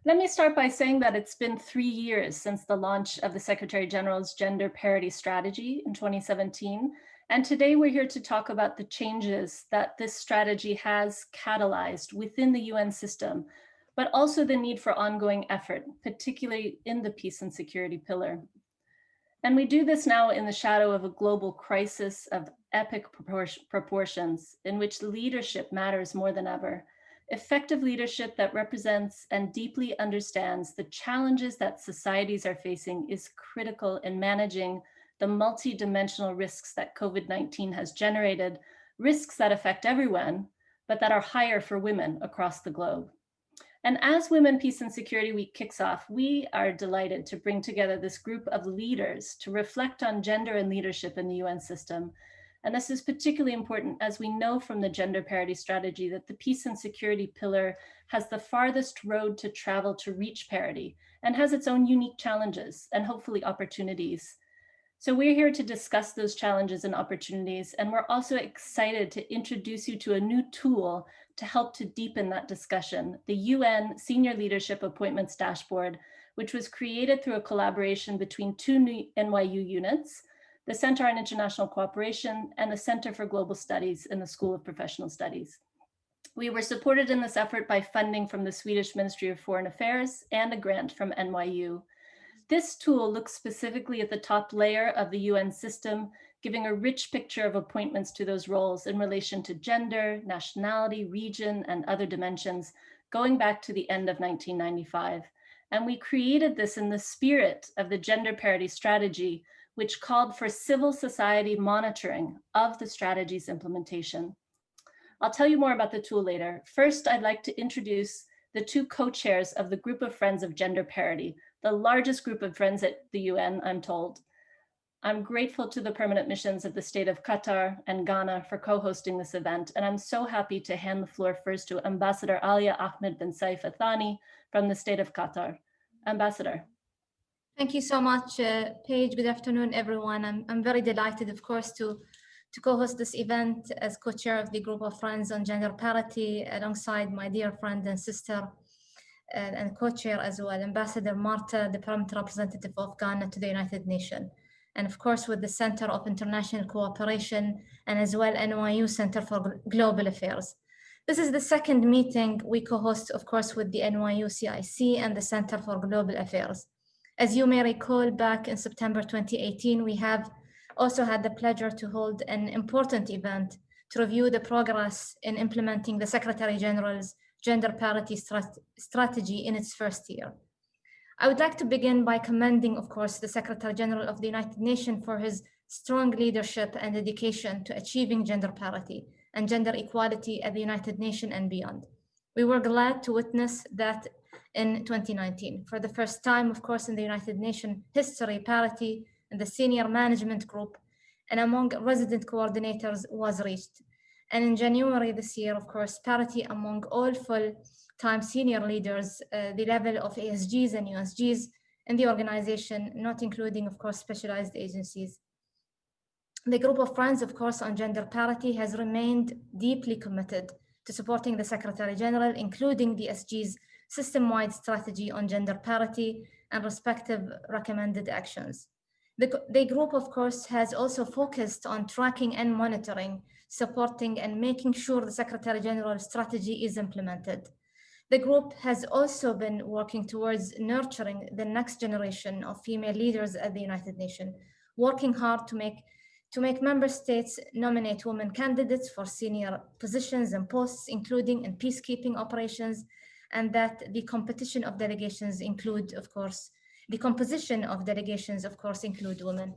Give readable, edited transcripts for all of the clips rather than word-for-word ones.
Let me start by saying that it's been 3 years since the launch of the Secretary General's Gender Parity Strategy in 2017. And today we're here to talk about the changes that this strategy has catalyzed within the UN system, but also the need for ongoing effort, particularly in the peace and security pillar. And we do this now in the shadow of a global crisis of epic proportions in which leadership matters more than ever. Effective leadership that represents and deeply understands the challenges that societies are facing is critical in managing the multidimensional risks that COVID-19 has generated, risks that affect everyone, but that are higher for women across the globe. And as Women, Peace and Security Week kicks off, we are delighted to bring together this group of leaders to reflect on gender and leadership in the UN system. And this is particularly important as we know from the gender parity strategy that the peace and security pillar has the farthest road to travel to reach parity and has its own unique challenges and hopefully opportunities. So we're here to discuss those challenges and opportunities, and we're also excited to introduce you to a new tool to help to deepen that discussion, the UN Senior Leadership Appointments Dashboard, which was created through a collaboration between two new NYU units, the Center on International Cooperation and the Center for Global Studies in the School of Professional Studies. We were supported in this effort by funding from the Swedish Ministry of Foreign Affairs and a grant from NYU. This tool looks specifically at the top layer of the UN system, giving a rich picture of appointments to those roles in relation to gender, nationality, region, and other dimensions, going back to the end of 1995. And we created this in the spirit of the gender parity strategy, which called for civil society monitoring of the strategy's implementation. I'll tell you more about the tool later. First, I'd like to introduce the two co-chairs of the Group of Friends of Gender Parity, the largest group of friends at the UN, I'm told. I'm grateful to the permanent missions of the state of Qatar and Ghana for co-hosting this event, and I'm so happy to hand the floor first to Ambassador Alia Ahmed bin Saif Athani from the state of Qatar. Ambassador. Thank you so much, Paige. Good afternoon, everyone. I'm very delighted, of course, to co-host this event as co-chair of the Group of Friends on Gender Parity alongside my dear friend and sister and co-chair as well, Ambassador Marta, the permanent representative of Ghana to the United Nations. And of course, with the Center of International Cooperation and as well NYU Center for Global Affairs. This is the second meeting we co-host, of course, with the NYU CIC and the Center for Global Affairs. As you may recall, back in September 2018, we have also had the pleasure to hold an important event to review the progress in implementing the Secretary General's gender parity strategy in its first year. I would like to begin by commending, of course, the Secretary General of the United Nations for his strong leadership and dedication to achieving gender parity and gender equality at the United Nations and beyond. We were glad to witness that in 2019. For the first time, of course, in the United Nations history, parity in the senior management group and among resident coordinators was reached. And in January this year, of course, parity among all full-time senior leaders, the level of ASGs and USGs in the organization, not including, of course, specialized agencies. The Group of Friends, of course, on gender parity has remained deeply committed to supporting the Secretary General, including the SG's system-wide strategy on gender parity and respective recommended actions. The group, of course, has also focused on tracking and monitoring, supporting and making sure the Secretary General's strategy is implemented. The group has also been working towards nurturing the next generation of female leaders at the United Nations, working hard to make member states nominate women candidates for senior positions and posts, including in peacekeeping operations, and that the composition of delegations include, of course, include women.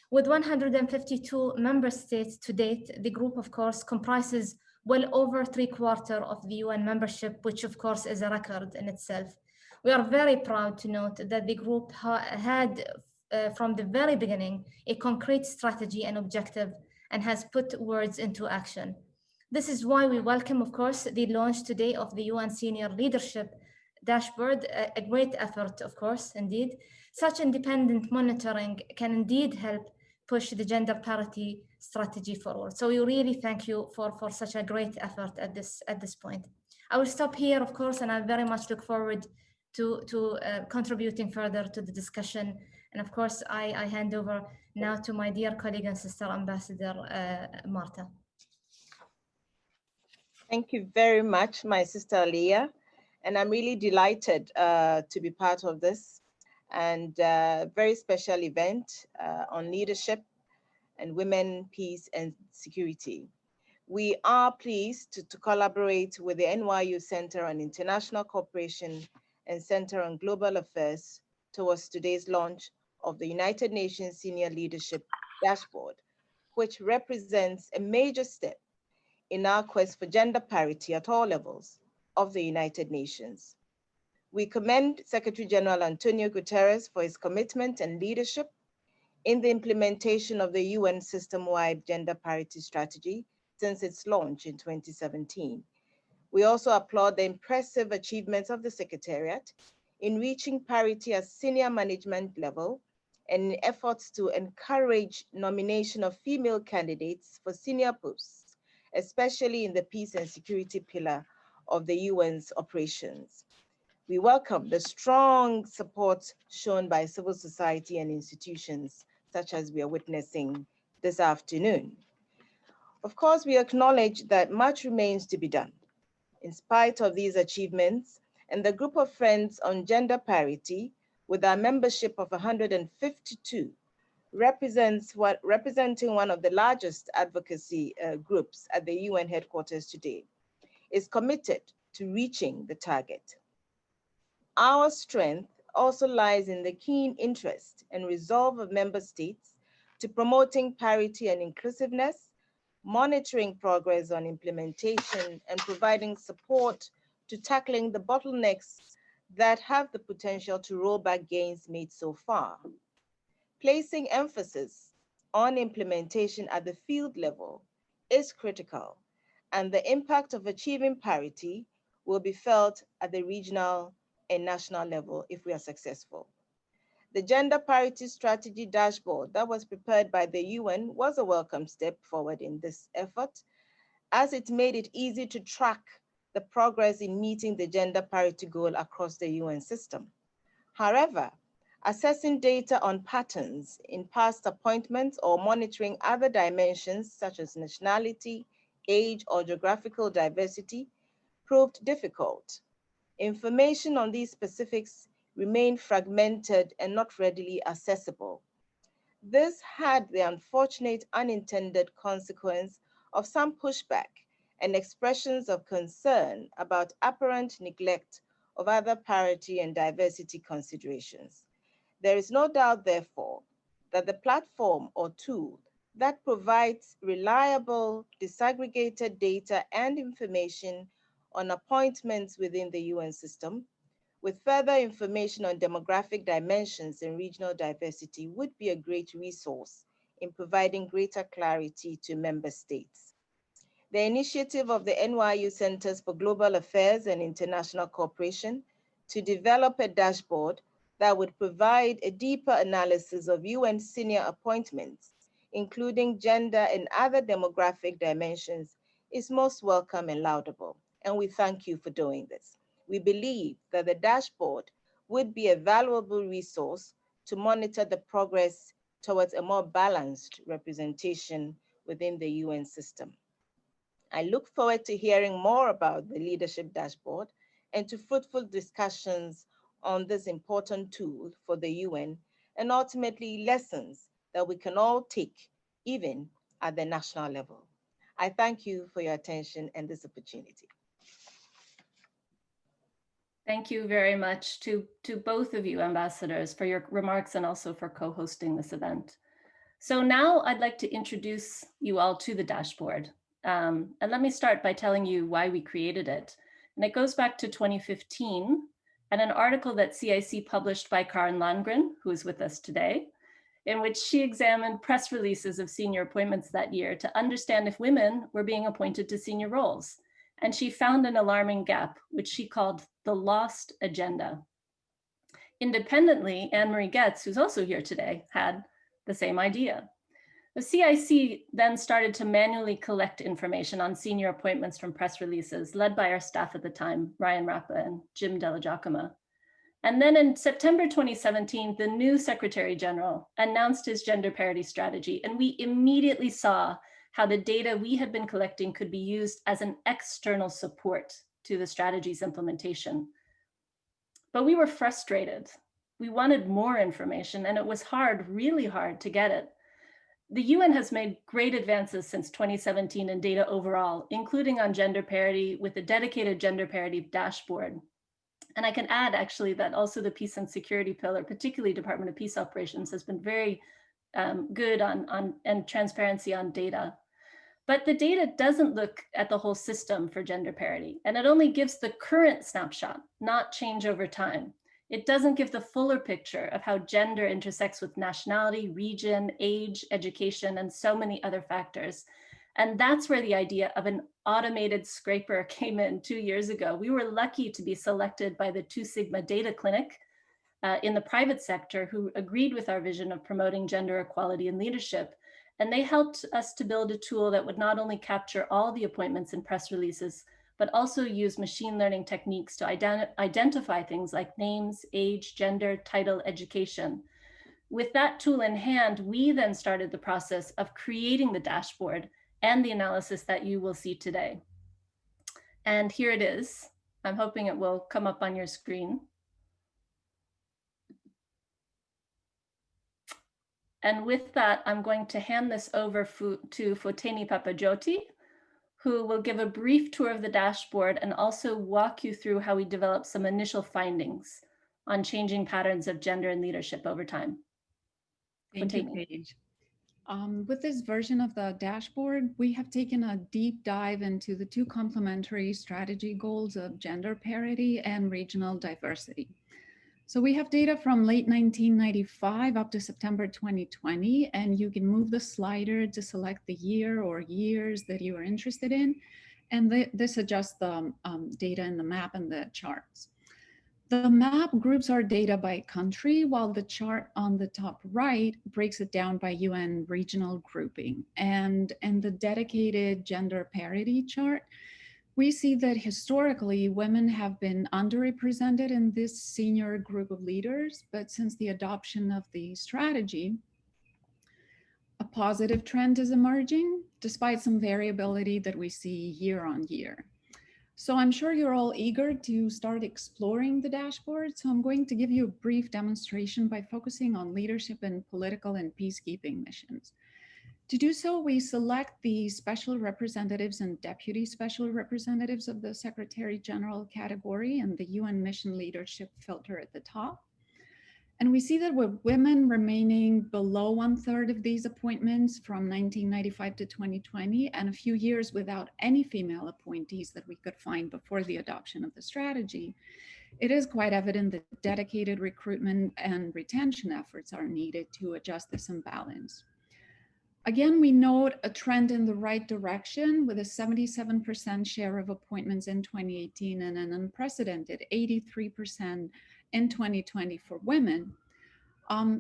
With 152 member states to date, the group, of course, comprises well over 3/4 of the UN membership, which, of course, is a record in itself. We are very proud to note that the group had, from the very beginning, a concrete strategy and objective and has put words into action. This is why we welcome, of course, the launch today of the UN Senior Leadership Dashboard, a great effort, of course, indeed. Such independent monitoring can indeed help push the gender parity strategy forward. So we really thank you for such a great effort at this point. I will stop here, of course, and I very much look forward contributing further to the discussion. And of course, I hand over now to my dear colleague and sister, Ambassador Marta. Thank you very much, my sister Aliyah. And I'm really delighted to be part of this and very special event on leadership and women, peace and security. We are pleased to collaborate with the NYU Center on International Cooperation and Center on Global Affairs towards today's launch of the United Nations Senior Leadership Dashboard, which represents a major step in our quest for gender parity at all levels of the United Nations. We commend Secretary General António Guterres for his commitment and leadership in the implementation of the UN system-wide gender parity strategy since its launch in 2017. We also applaud the impressive achievements of the Secretariat in reaching parity at senior management level and in efforts to encourage nomination of female candidates for senior posts, especially in the peace and security pillar of the UN's operations. We welcome the strong support shown by civil society and institutions, such as we are witnessing this afternoon. Of course, we acknowledge that much remains to be done. In spite of these achievements, and the group of friends on gender parity, with our membership of 152, representing one of the largest advocacy groups at the UN headquarters today, is committed to reaching the target. Our strength also lies in the keen interest and resolve of member states to promoting parity and inclusiveness, monitoring progress on implementation, and providing support to tackling the bottlenecks that have the potential to roll back gains made so far. Placing emphasis on implementation at the field level is critical, and the impact of achieving parity will be felt at the regional and national level if we are successful. The Gender Parity Strategy Dashboard that was prepared by the UN was a welcome step forward in this effort, as it made it easy to track the progress in meeting the gender parity goal across the UN system. However, assessing data on patterns in past appointments or monitoring other dimensions such as nationality, age, or geographical diversity proved difficult. Information on these specifics remained fragmented and not readily accessible. This had the unfortunate unintended consequence of some pushback and expressions of concern about apparent neglect of other parity and diversity considerations. There is no doubt, therefore, that the platform or tool that provides reliable, disaggregated data and information on appointments within the UN system, with further information on demographic dimensions and regional diversity, would be a great resource in providing greater clarity to member states. The initiative of the NYU Centers for Global Affairs and International Cooperation to develop a dashboard that would provide a deeper analysis of UN senior appointments, including gender and other demographic dimensions, is most welcome and laudable, and we thank you for doing this. We believe that the dashboard would be a valuable resource to monitor the progress towards a more balanced representation within the UN system. I look forward to hearing more about the leadership dashboard and to fruitful discussions on this important tool for the UN, and ultimately lessons that we can all take even at the national level. I thank you for your attention and this opportunity. Thank you very much to both of you, ambassadors, for your remarks and also for co-hosting this event. So now I'd like to introduce you all to the dashboard. And let me start by telling you why we created it. And it goes back to 2015 and an article that CIC published by Karin Landgren, who is with us today, in which she examined press releases of senior appointments that year to understand if women were being appointed to senior roles. And she found an alarming gap, which she called the lost agenda. Independently, Anne-Marie Getz, who's also here today, had the same idea. The CIC then started to manually collect information on senior appointments from press releases led by our staff at the time, Ryan Rappa and Jim Della Giacomo. And then in September 2017, the new Secretary General announced his gender parity strategy, and we immediately saw how the data we had been collecting could be used as an external support to the strategy's implementation. But we were frustrated. We wanted more information, and it was hard, really hard to get it. The UN has made great advances since 2017 in data overall, including on gender parity with a dedicated gender parity dashboard. And I can add actually that also the peace and security pillar, particularly Department of Peace Operations, has been very good and transparency on data. But the data doesn't look at the whole system for gender parity, and it only gives the current snapshot, not change over time. It doesn't give the fuller picture of how gender intersects with nationality, region, age, education, and so many other factors. And that's where the idea of an automated scraper came in 2 years ago. We were lucky to be selected by the 2 Sigma Data Clinic in the private sector who agreed with our vision of promoting gender equality in leadership. And they helped us to build a tool that would not only capture all the appointments in press releases, but also use machine learning techniques to identify things like names, age, gender, title, education. With that tool in hand, we then started the process of creating the dashboard and the analysis that you will see today. And here it is. I'm hoping it will come up on your screen. And with that, I'm going to hand this over to Foteni Papajoti, who will give a brief tour of the dashboard and also walk you through how we developed some initial findings on changing patterns of gender and leadership over time. Thank you, Paige. With this version of the dashboard, we have taken a deep dive into the 2 complementary strategy goals of gender parity and regional diversity. So we have data from late 1995 up to September 2020, and you can move the slider to select the year or years that you are interested in. And this adjusts the data in the map and the charts. The map groups our data by country, while the chart on the top right breaks it down by UN regional grouping. And in the dedicated gender parity chart, we see that historically women have been underrepresented in this senior group of leaders, but since the adoption of the strategy, a positive trend is emerging, despite some variability that we see year on year. So I'm sure you're all eager to start exploring the dashboard. So I'm going to give you a brief demonstration by focusing on leadership in political and peacekeeping missions. To do so, we select the special representatives and deputy special representatives of the Secretary General category and the UN mission leadership filter at the top. And we see that with women remaining below 1/3 of these appointments from 1995 to 2020, and a few years without any female appointees that we could find before the adoption of the strategy, it is quite evident that dedicated recruitment and retention efforts are needed to adjust this imbalance. Again, we note a trend in the right direction with a 77% share of appointments in 2018 and an unprecedented 83% in 2020 for women.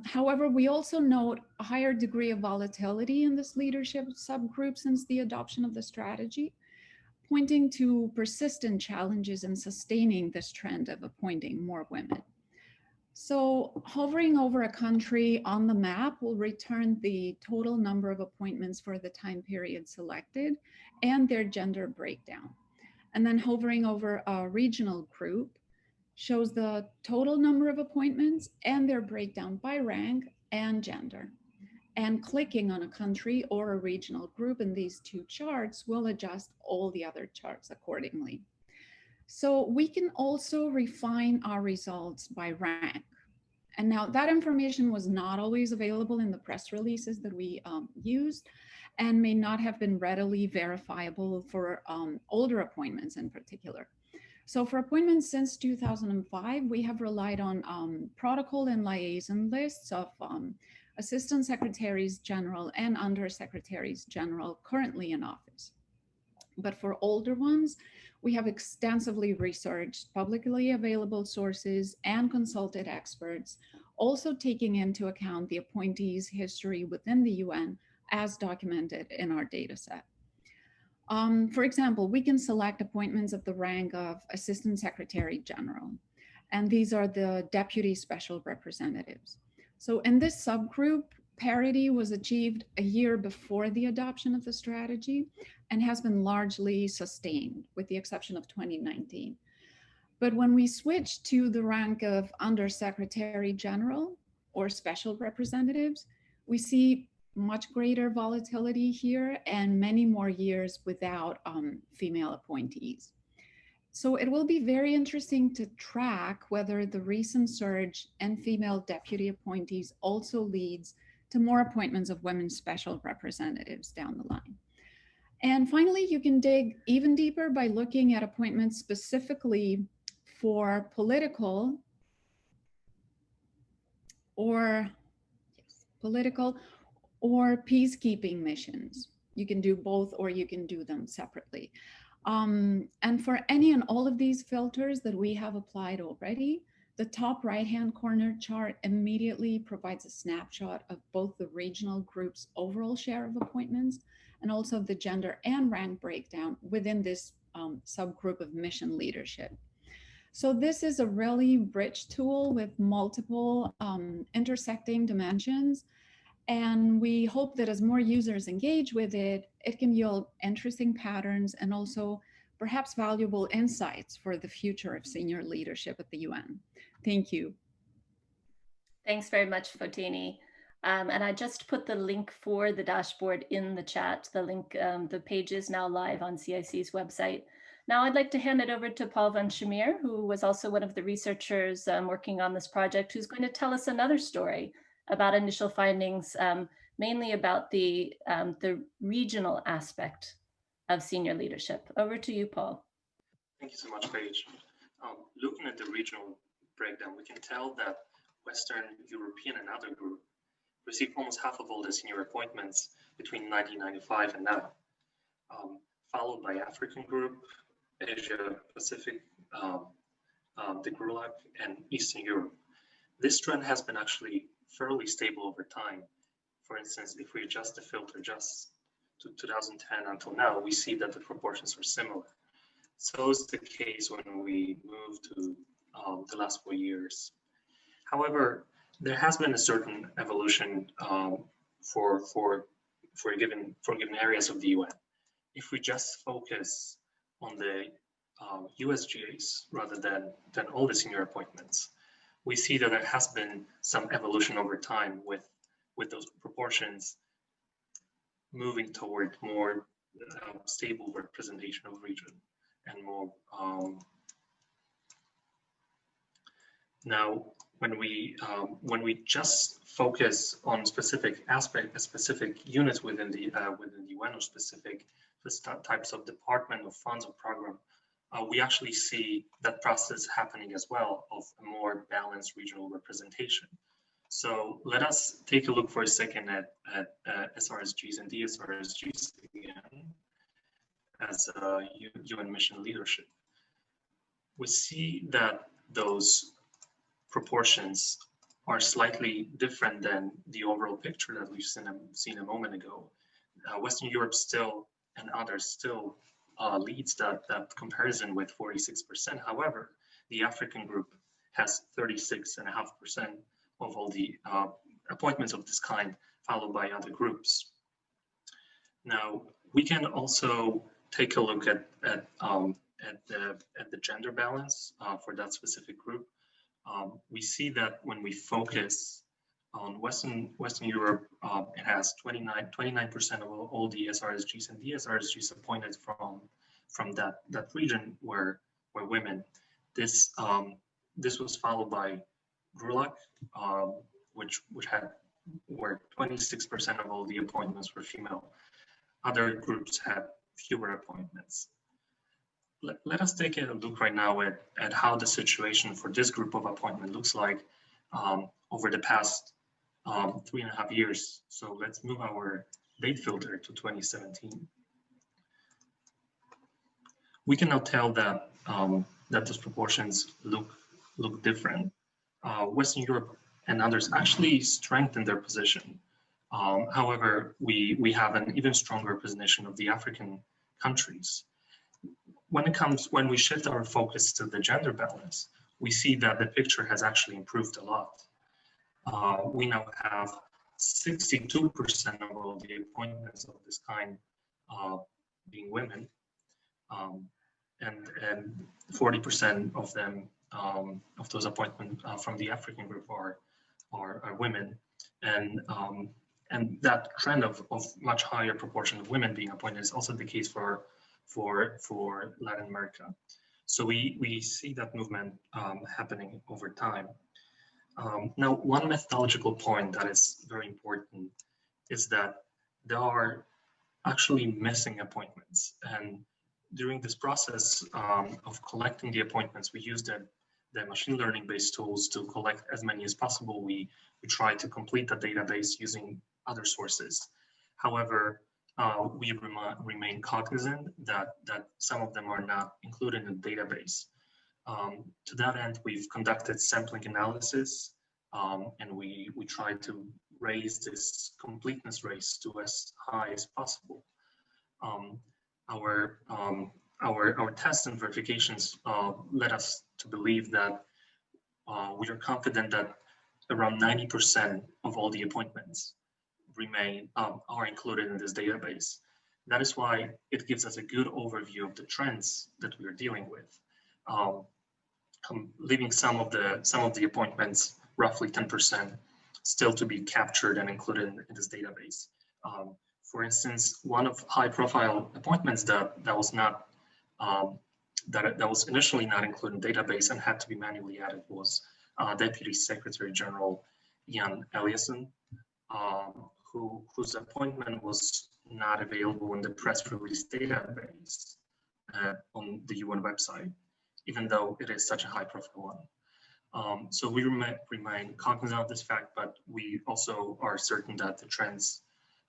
However, we also note a higher degree of volatility in this leadership subgroup since the adoption of the strategy, pointing to persistent challenges in sustaining this trend of appointing more women. So hovering over a country on the map will return the total number of appointments for the time period selected and their gender breakdown. And then hovering over a regional group shows the total number of appointments and their breakdown by rank and gender. And clicking on a country or a regional group in these 2 charts will adjust all the other charts accordingly. So we can also refine our results by rank. And now that information was not always available in the press releases that we used and may not have been readily verifiable for older appointments in particular. So for appointments since 2005, we have relied on protocol and liaison lists of Assistant Secretaries General and Undersecretaries General currently in office. But for older ones, we have extensively researched publicly available sources and consulted experts, also taking into account the appointees' history within the UN as documented in our data set. For example, we can select appointments of the rank of Assistant Secretary General. And these are the deputy special representatives. So in this subgroup, parity was achieved a year before the adoption of the strategy and has been largely sustained, with the exception of 2019. But when we switch to the rank of Undersecretary General or special representatives, we see much greater volatility here and many more years without female appointees. So it will be very interesting to track whether the recent surge in female deputy appointees also leads to more appointments of women special representatives down the line. And finally, you can dig even deeper by looking at appointments specifically for political or peacekeeping missions. You can do both, or you can do them separately. And for any and all of these filters that we have applied already, the top right-hand corner chart immediately provides a snapshot of both the regional group's overall share of appointments and also the gender and rank breakdown within this subgroup of mission leadership. So this is a really rich tool with multiple intersecting dimensions. And we hope that as more users engage with it, it can yield interesting patterns and also perhaps valuable insights for the future of senior leadership at the UN. Thank you. Thanks very much, Foteini. And I just put the link for the dashboard in the chat. The link, the page is now live on CIC's website. Now I'd like to hand it over to Paul van Schermeer, who was also one of the researchers working on this project, who's going to tell us another story about initial findings, mainly about the regional aspect of senior leadership. Over to you, Paul. Thank you so much, Paige. Looking at the regional breakdown, we can tell that Western European and other group received almost half of all the senior appointments between 1995 and now, followed by African group, Asia Pacific, the GRULAC, and Eastern Europe. This trend has been actually fairly stable over time. For instance, if we adjust the filter just to 2010 until now, we see that the proportions are similar. So is the case when we move to the last 4 years. However, there has been a certain evolution for given areas of the UN. If we just focus on the USGAs rather than all the senior appointments, we see that there has been some evolution over time with those proportions moving toward more stable representation of region and more. Now, when we just focus on specific units within the UN or specific types of department or funds or program, we actually see that process happening as well of a more balanced regional representation. So let us take a look for a second at SRSGs and DSRSGs again as UN mission leadership. We see that those proportions are slightly different than the overall picture that we've seen a moment ago. Western Europe still and others still leads that comparison with 46%. However, the African group has 36.5% of all the appointments of this kind, followed by other groups. Now, we can also take a look at the gender balance for that specific group. We see that when we focus on Western Europe, it has 29% of all the SRSGs and DSRSGs appointed from that region were women. This was followed by GRULAC, where 26% of all the appointments were female. Other groups had fewer appointments. Let us take a look right now at how the situation for this group of appointment looks like over the past 3.5 years. So let's move our date filter to 2017. We can now tell that that those proportions look different. Western Europe and others actually strengthened their position. However, we have an even stronger position of the African countries. When we shift our focus to the gender balance, we see that the picture has actually improved a lot. We now have 62% of all the appointments of this kind being women, and 40% of them, of those appointments from the African group are women, and that trend of much higher proportion of women being appointed is also the case for Latin America. So we see that movement happening over time. Now, one methodological point that is very important is that there are actually missing appointments, and during this process of collecting the appointments, we use the machine learning based tools to collect as many as possible. We try to complete the database using other sources. However, we remain cognizant that some of them are not included in the database. To that end, we've conducted sampling analysis, and we try to raise this completeness rate to as high as possible. Our tests and verifications led us to believe that we are confident that around 90% of all the appointments are included in this database. That is why it gives us a good overview of the trends that we are dealing with, leaving some of the appointments, roughly 10%, still to be captured and included in this database. For instance, one of high-profile appointments that was not that was initially not included in the database and had to be manually added was Deputy Secretary General Ian Eliasson, whose appointment was not available in the press release database on the UN website, even though it is such a high-profile one. So we remain cognizant of this fact, but we also are certain that the trends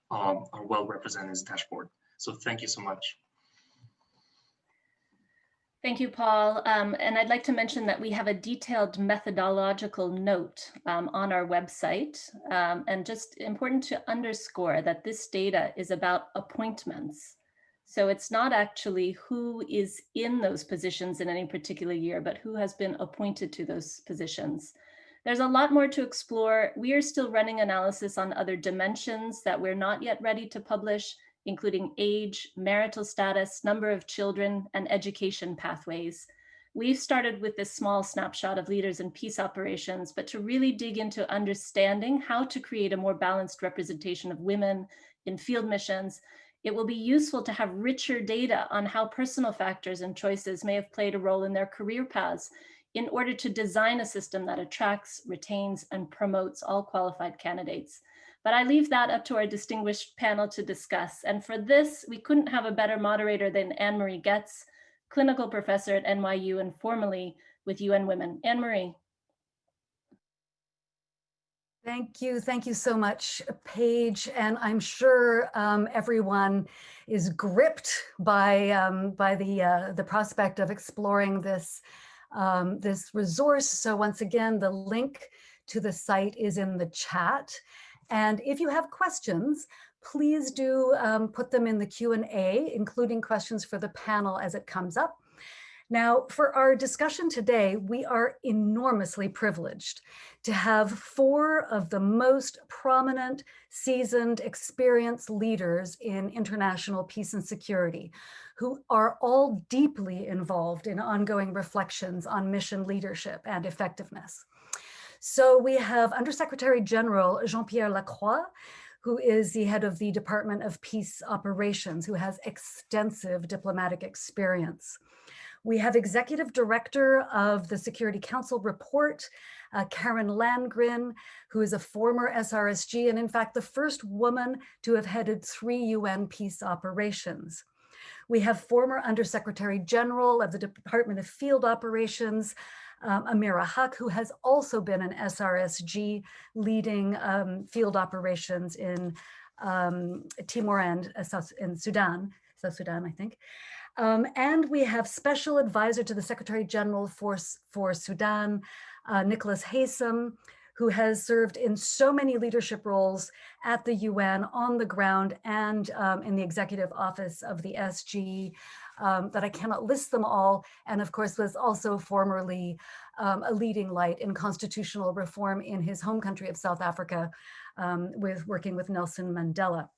are well represented in this dashboard. So thank you so much. Thank you, Paul. And I'd like to mention that we have a detailed methodological note on our website. And just important to underscore that this data is about appointments. So it's not actually who is in those positions in any particular year, but who has been appointed to those positions. There's a lot more to explore. We are still running analysis on other dimensions that we're not yet ready to publish, including age, marital status, number of children, and education pathways. We've started with this small snapshot of leaders in peace operations, but to really dig into understanding how to create a more balanced representation of women in field missions, it will be useful to have richer data on how personal factors and choices may have played a role in their career paths in order to design a system that attracts, retains, and promotes all qualified candidates. But I leave that up to our distinguished panel to discuss. And for this, we couldn't have a better moderator than Anne-Marie Getz, clinical professor at NYU and formerly with UN Women. Anne-Marie. Thank you so much, Paige. And I'm sure everyone is gripped by the prospect of exploring this resource. So once again, the link to the site is in the chat. And if you have questions, please do put them in the Q&A, including questions for the panel as it comes up. Now, for our discussion today, we are enormously privileged to have 4 of the most prominent, seasoned, experienced leaders in international peace and security, who are all deeply involved in ongoing reflections on mission leadership and effectiveness. So we have Undersecretary General Jean-Pierre Lacroix, who is the head of the Department of Peace Operations, who has extensive diplomatic experience. We have Executive Director of the Security Council Report, Karen Landgren, who is a former SRSG and in fact the first woman to have headed 3 UN peace operations. We have former Undersecretary General of the Department of Field Operations, Amira Haq, who has also been an SRSG leading field operations in Timor and in Sudan, South Sudan, I think. And we have Special Advisor to the Secretary General for Sudan, Nicholas Haysom, who has served in so many leadership roles at the UN, on the ground, and in the Executive Office of the SG, that I cannot list them all, and of course was also formerly a leading light in constitutional reform in his home country of South Africa, working with Nelson Mandela.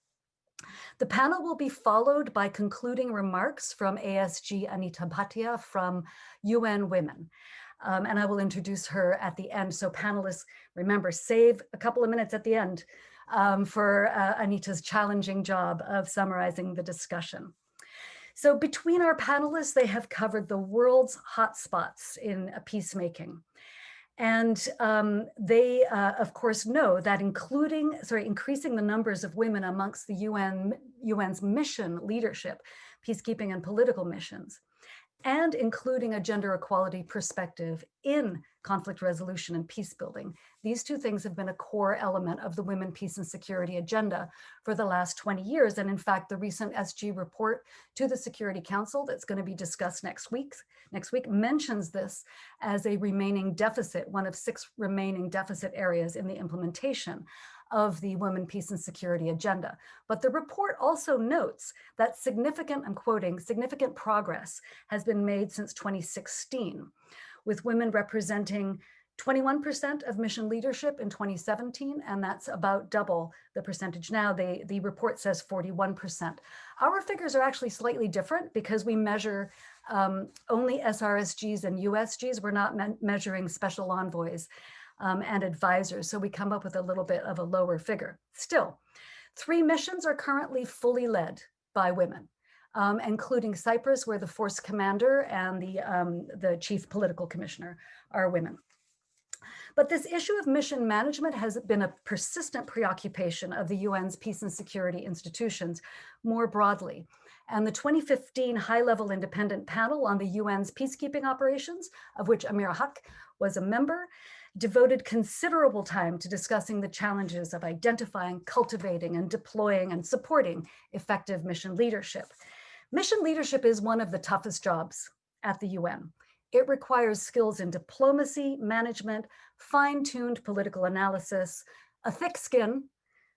The panel will be followed by concluding remarks from ASG Anita Bhatia from UN Women. And I will introduce her at the end. So panelists, remember, save a couple of minutes at the end for Anita's challenging job of summarizing the discussion. So between our panelists, they have covered the world's hotspots in peacemaking. And they, of course, know that increasing the numbers of women amongst the UN's mission leadership, peacekeeping and political missions, and including a gender equality perspective in conflict resolution and peace building. These two things have been a core element of the Women, Peace and Security agenda for the last 20 years. And in fact, the recent SG report to the Security Council that's going to be discussed next week mentions this as a remaining deficit, one of 6 remaining deficit areas in the implementation of the Women, Peace and Security agenda. But the report also notes that significant, I'm quoting, significant progress has been made since 2016, with women representing 21% of mission leadership in 2017, and that's about double the percentage now. The report says 41%. Our figures are actually slightly different because we measure only SRSGs and USGs. We're not measuring special envoys and advisors, so we come up with a little bit of a lower figure. Still, 3 missions are currently fully led by women, including Cyprus, where the force commander and the chief political commissioner are women. But this issue of mission management has been a persistent preoccupation of the UN's peace and security institutions more broadly. And the 2015 high-level independent panel on the UN's peacekeeping operations, of which Amira Haq was a member, devoted considerable time to discussing the challenges of identifying, cultivating, and deploying and supporting effective mission leadership. Mission leadership is one of the toughest jobs at the UN. It requires skills in diplomacy, management, fine-tuned political analysis, a thick skin,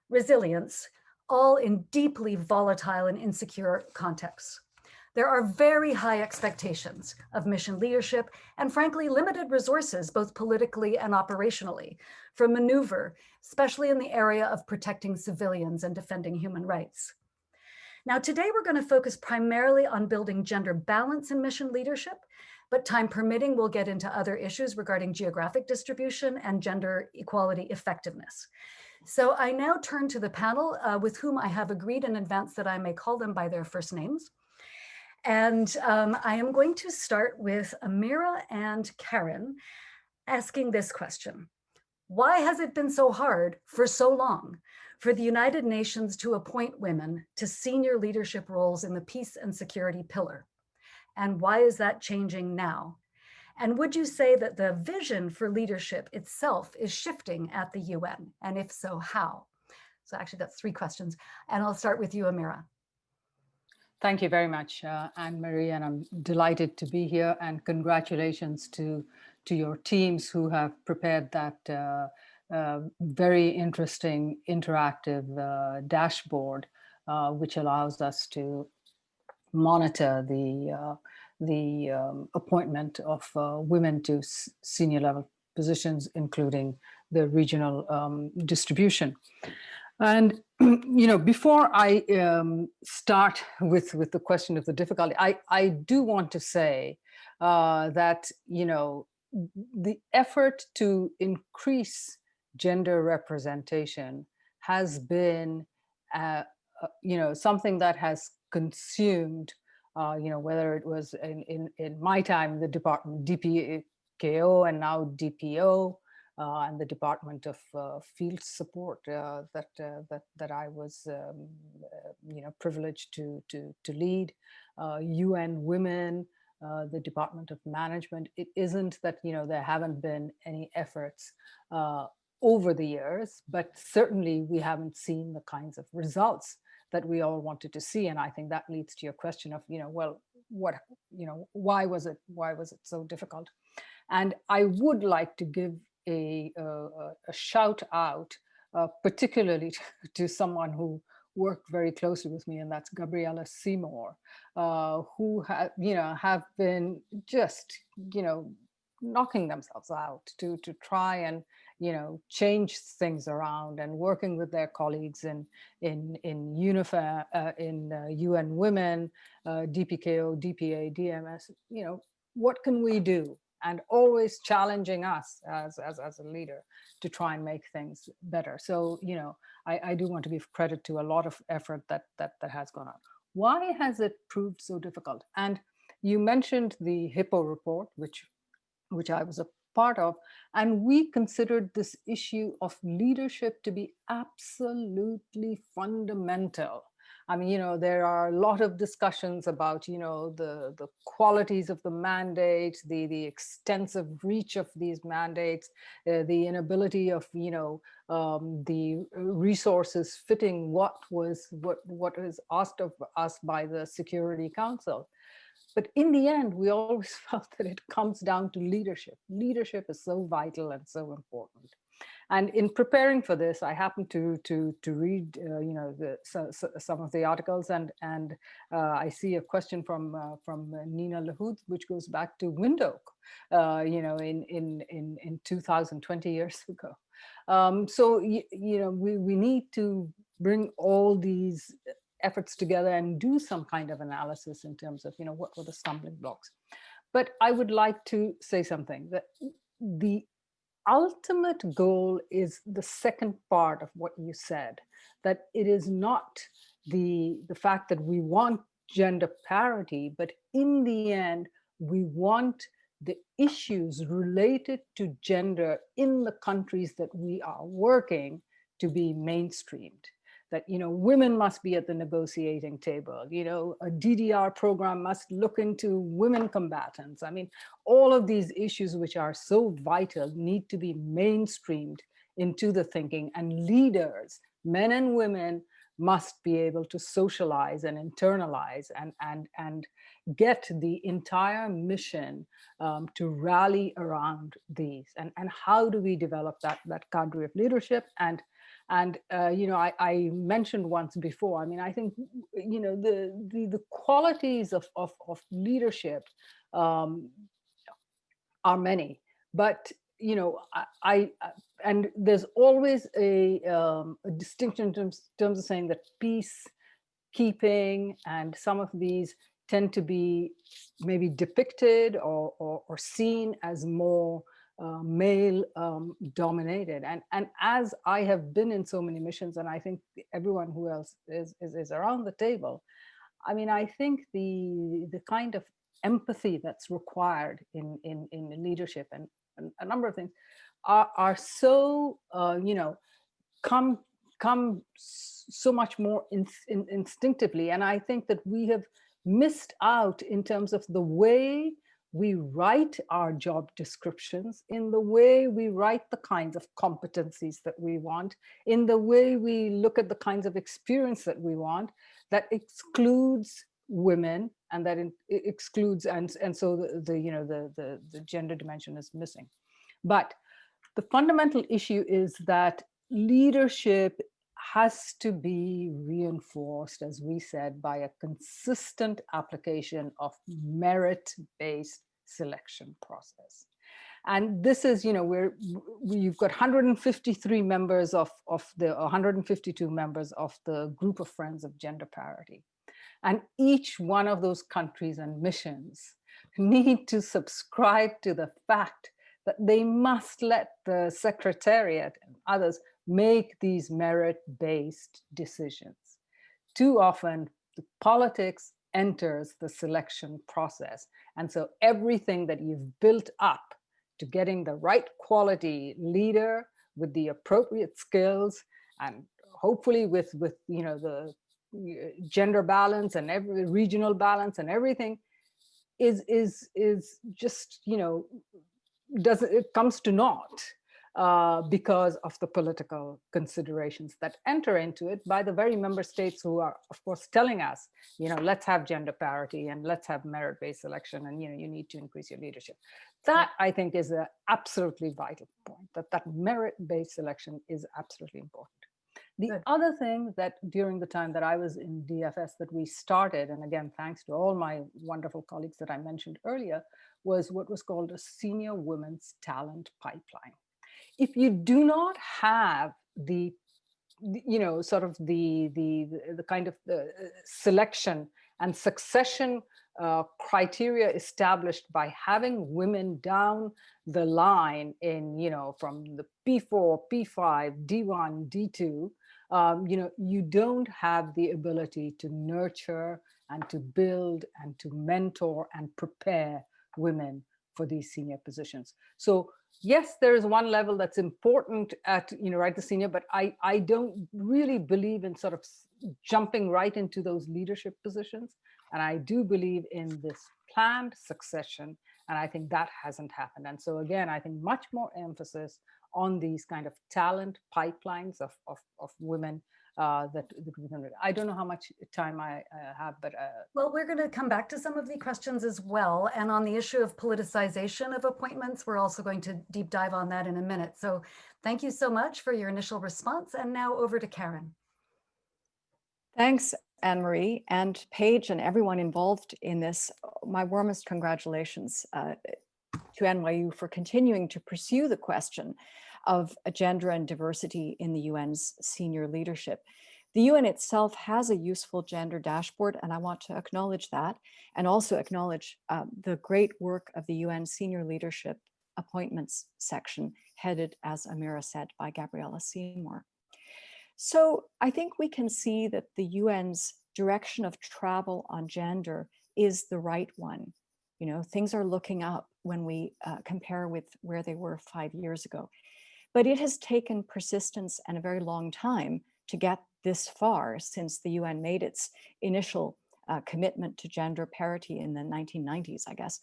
resilience, all in deeply volatile and insecure contexts. There are very high expectations of mission leadership and frankly limited resources, both politically and operationally, for maneuver, especially in the area of protecting civilians and defending human rights. Now, today we're going to focus primarily on building gender balance in mission leadership, but time permitting, we'll get into other issues regarding geographic distribution and gender equality effectiveness. So I now turn to the panel with whom I have agreed in advance that I may call them by their first names. And I am going to start with Amira and Karen asking this question. Why has it been so hard for so long for the United Nations to appoint women to senior leadership roles in the peace and security pillar? And why is that changing now? And would you say that the vision for leadership itself is shifting at the UN? And if so, how? So actually that's 3 questions. And I'll start with you, Amira. Thank you very much, Anne-Marie, and I'm delighted to be here, and congratulations to your teams who have prepared that very interesting interactive dashboard, which allows us to monitor the appointment of women to senior level positions, including the regional distribution. And before I start with the question of the difficulty, I do want to say that the effort to increase gender representation has been something that has consumed whether it was in my time the department DPKO and now DPO and the Department of Field Support that I was privileged to lead, UN Women, the Department of Management. It isn't that there haven't been any efforts over the years, but certainly we haven't seen the kinds of results that we all wanted to see. And I think that leads to your question of why was it so difficult? And I would like to give a shout out, particularly to someone who worked very closely with me, and that's Gabriella Seymour, who have been just, knocking themselves out to try and, change things around, and working with their colleagues in UNIFEM, in UN Women, DPKO, DPA, DMS. What can we do? And always challenging us as a leader to try and make things better. So, I do want to give credit to a lot of effort that has gone on. Why has it proved so difficult? And you mentioned the Hippo report, which I was a part of, and we considered this issue of leadership to be absolutely fundamental. I mean, there are a lot of discussions about, the qualities of the mandate, the extensive reach of these mandates, the inability of, the resources fitting what is asked of us by the Security Council. But in the end, we always felt that it comes down to leadership. Leadership is so vital and so important. And in preparing for this, I happened to read, some of the articles, and I see a question from Nina Lahoud, which goes back to Windhoek, in 2020 years ago. So we need to bring all these efforts together and do some kind of analysis in terms of what were the stumbling blocks. But I would like to say something, that the ultimate goal is the second part of what you said, that it is not the fact that we want gender parity, but in the end, we want the issues related to gender in the countries that we are working to be mainstreamed. That women must be at the negotiating table. A DDR program must look into women combatants. I mean, all of these issues which are so vital need to be mainstreamed into the thinking, and leaders, men and women, must be able to socialize and internalize and get the entire mission to rally around these. And how do we develop that cadre of leadership? And I mentioned once before, I mean, I think, the qualities of leadership are many, but, and there's always a distinction in terms of saying that peacekeeping and some of these tend to be maybe depicted or seen as more male dominated. And as I have been in so many missions, and I think everyone who else is around the table, I mean, I think the kind of empathy that's required in leadership and a number of things are so, come so much more instinctively. And I think that we have missed out in terms of the way we write our job descriptions, in the way we write the kinds of competencies that we want, in the way we look at the kinds of experience that we want, that excludes women, and that excludes, and so the gender dimension is missing. But the fundamental issue is that leadership has to be reinforced, as we said, by a consistent application of merit-based selection process. And this is, you've got 153 members of the 152 members of the group of friends of gender parity. And each one of those countries and missions need to subscribe to the fact that they must let the Secretariat and others make these merit-based decisions. Too often, the politics enters the selection process. And so everything that you've built up to getting the right quality leader with the appropriate skills, and hopefully with the gender balance and every regional balance and everything, is just, it comes to naught because of the political considerations that enter into it by the very member states who are, of course, telling us, let's have gender parity and let's have merit-based selection, and you need to increase your leadership. That, I think, is an absolutely vital point, that merit-based selection is absolutely important. The Good. other thing that during the time that I was in DFS that we started, and again, thanks to all my wonderful colleagues that I mentioned earlier, was what was called a senior women's talent pipeline. If you do not have the sort of the kind of the selection and succession criteria established by having women down the line in, from the P4, P5, D1, D2, you don't have the ability to nurture and to build and to mentor and prepare women for these senior positions. So yes, there is one level that's important at, right, the senior, but I don't really believe in sort of jumping right into those leadership positions. And I do believe in this planned succession. And I think that hasn't happened. And so again, I think much more emphasis on these kind of talent pipelines of women that we can. I don't know how much time I have, but well, we're going to come back to some of the questions as well. And on the issue of politicization of appointments, we're also going to deep dive on that in a minute. So thank you so much for your initial response. And now over to Karen. Thanks, Anne-Marie and Paige and everyone involved in this. My warmest congratulations to NYU for continuing to pursue the question of gender and diversity in the UN's senior leadership. The UN itself has a useful gender dashboard, and I want to acknowledge that, and also acknowledge the great work of the UN Senior Leadership Appointments section, headed, as Amira said, by Gabriella Seymour. So I think we can see that the UN's direction of travel on gender is the right one. Things are looking up when we compare with where they were 5 years ago. But it has taken persistence and a very long time to get this far since the UN made its initial commitment to gender parity in the 1990s, I guess.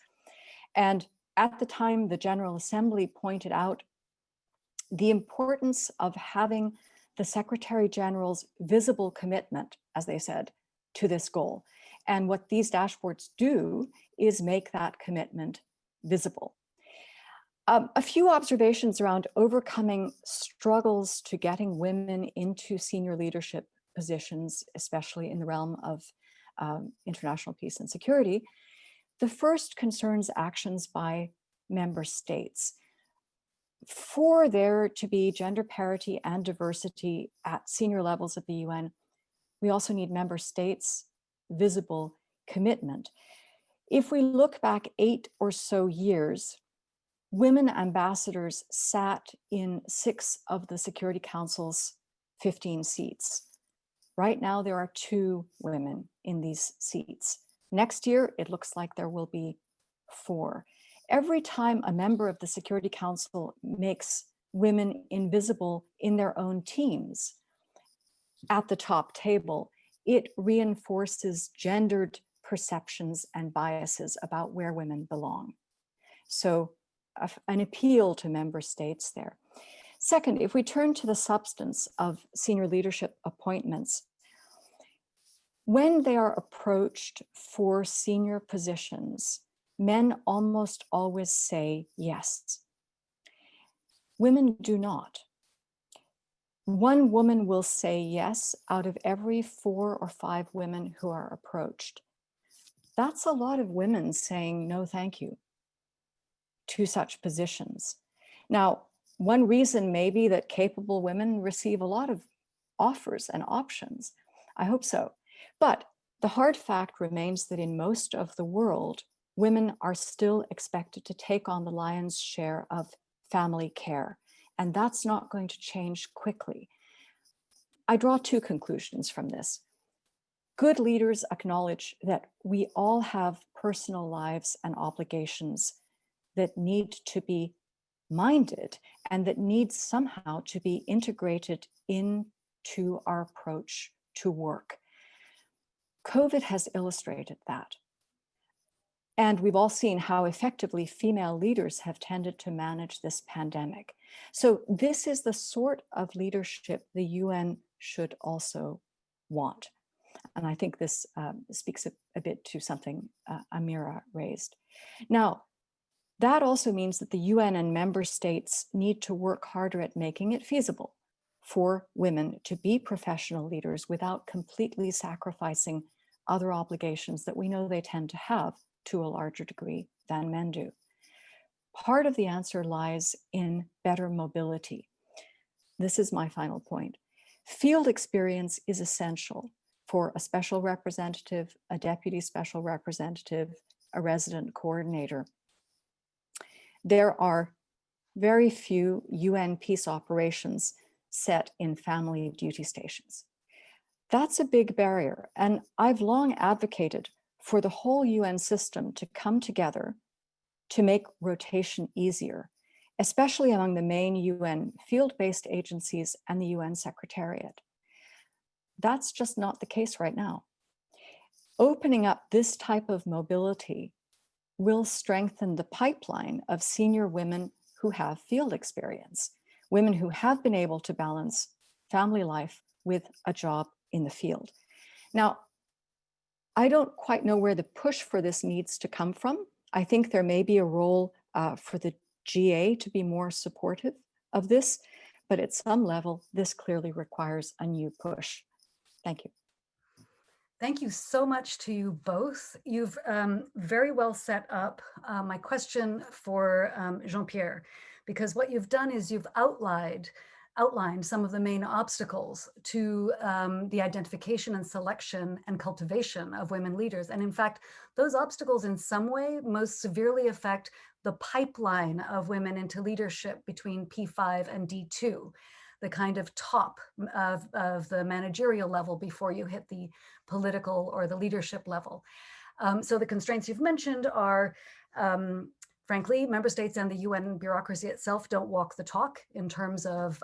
And at the time, the General Assembly pointed out the importance of having the Secretary General's visible commitment, as they said, to this goal. And what these dashboards do is make that commitment visible. A few observations around overcoming struggles to getting women into senior leadership positions, especially in the realm of international peace and security. The first concerns actions by member states. For there to be gender parity and diversity at senior levels of the UN, we also need member states' visible commitment. If we look back 8 or so years, women ambassadors sat in 6 of the Security Council's 15 seats. Right now, there are 2 women in these seats. Next year, it looks like there will be 4. Every time a member of the Security Council makes women invisible in their own teams at the top table, it reinforces gendered perceptions and biases about where women belong. So an appeal to member states there. Second, if we turn to the substance of senior leadership appointments, when they are approached for senior positions, men almost always say yes. Women do not. One woman will say yes out of every 4 or 5 women who are approached. That's a lot of women saying no, thank you to such positions. Now, one reason may be that capable women receive a lot of offers and options. I hope so. But the hard fact remains that in most of the world, women are still expected to take on the lion's share of family care. And that's not going to change quickly. I draw 2 conclusions from this. Good leaders acknowledge that we all have personal lives and obligations that need to be minded and that need somehow to be integrated into our approach to work. COVID has illustrated that. And we've all seen how effectively female leaders have tended to manage this pandemic. So this is the sort of leadership the UN should also want. And I think this speaks a bit to something Amira raised. Now, that also means that the UN and member states need to work harder at making it feasible for women to be professional leaders without completely sacrificing other obligations that we know they tend to have to a larger degree than men do. Part of the answer lies in better mobility. This is my final point. Field experience is essential for a special representative, a deputy special representative, a resident coordinator. There are very few UN peace operations set in family duty stations. That's a big barrier, and I've long advocated for the whole UN system to come together to make rotation easier, especially among the main UN field-based agencies and the UN Secretariat. That's just not the case right now. Opening up this type of mobility will strengthen the pipeline of senior women who have field experience, women who have been able to balance family life with a job in the field. Now, I don't quite know where the push for this needs to come from. I think there may be a role for the GA to be more supportive of this, but at some level, this clearly requires a new push. Thank you. Thank you so much to you both. You've very well set up my question for Jean-Pierre, because what you've done is you've outlined some of the main obstacles to the identification and selection and cultivation of women leaders. And in fact, those obstacles in some way most severely affect the pipeline of women into leadership between P5 and D2, the kind of top of the managerial level before you hit the political or the leadership level. So the constraints you've mentioned are, frankly, member states and the UN bureaucracy itself don't walk the talk in terms of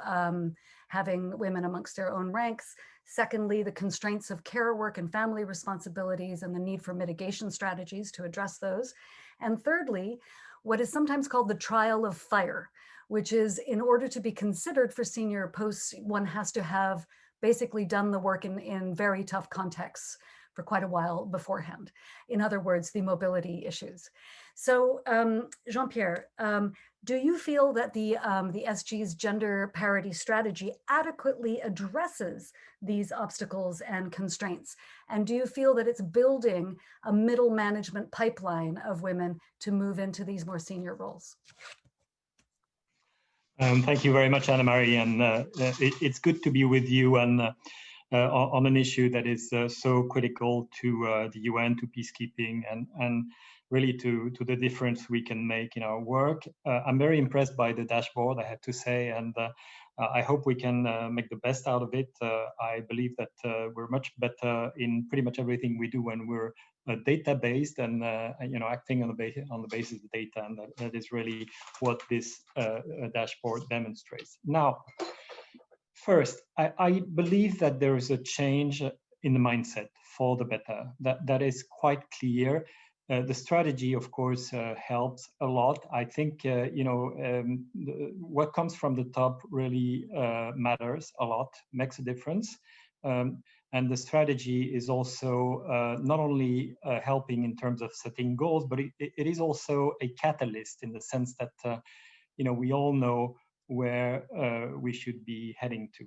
having women amongst their own ranks. Secondly, the constraints of care work and family responsibilities and the need for mitigation strategies to address those. And thirdly, what is sometimes called the trial of fire, which is in order to be considered for senior posts, one has to have basically done the work in very tough contexts for quite a while beforehand. In other words, the mobility issues. So Jean-Pierre, do you feel that the SG's gender parity strategy adequately addresses these obstacles and constraints? And do you feel that it's building a middle management pipeline of women to move into these more senior roles? Thank you very much, Anna-Marie, and it's good to be with you and on an issue that is so critical to the UN, to peacekeeping, and really to the difference we can make in our work. I'm very impressed by the dashboard, I have to say, and I hope we can make the best out of it. I believe that we're much better in pretty much everything we do when we're data-based and acting on the basis of data, and that is really what this dashboard demonstrates. Now, first, I believe that there is a change in the mindset for the better. That is quite clear. The strategy, of course, helps a lot. I think what comes from the top really matters a lot, makes a difference. And the strategy is also not only helping in terms of setting goals, but it is also a catalyst in the sense that we all know where we should be heading to.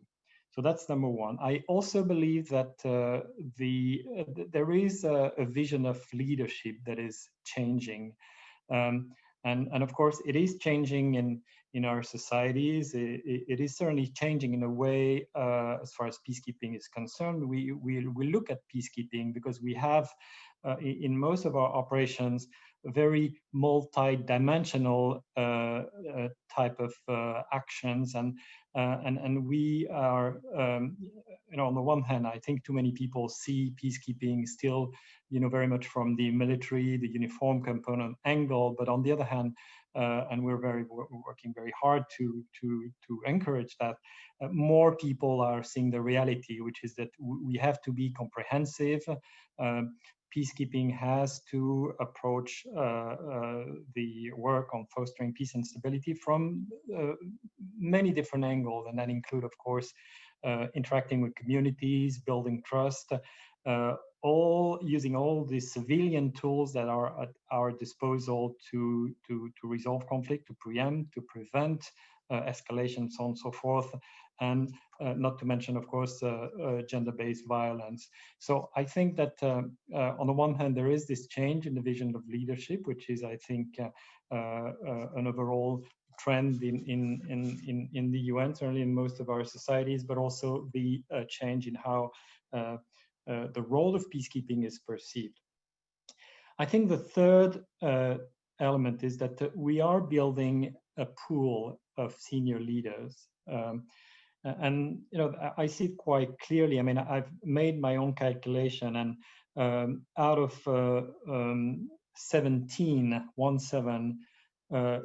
So that's number one. I also believe that there is a vision of leadership that is changing. And of course, it is changing in our societies. It is certainly changing in a way as far as peacekeeping is concerned. We look at peacekeeping because we have, in most of our operations, a very multi-dimensional type of actions, and we are, on the one hand, I think too many people see peacekeeping still, very much from the military, the uniform component angle, but on the other hand, and we're working very hard to encourage that, more people are seeing the reality, which is that we have to be comprehensive. Peacekeeping has to approach the work on fostering peace and stability from many different angles, and that include, of course, interacting with communities, building trust, all using all the civilian tools that are at our disposal to resolve conflict, to preempt, to prevent escalation, so on and so forth, and not to mention, of course, gender-based violence. So I think that on the one hand, there is this change in the vision of leadership, which is, I think, an overall trend in the UN, certainly in most of our societies, but also the change in how the role of peacekeeping is perceived. I think the third element is that we are building a pool of senior leaders. And I see it quite clearly. I mean, I've made my own calculation, and out of 17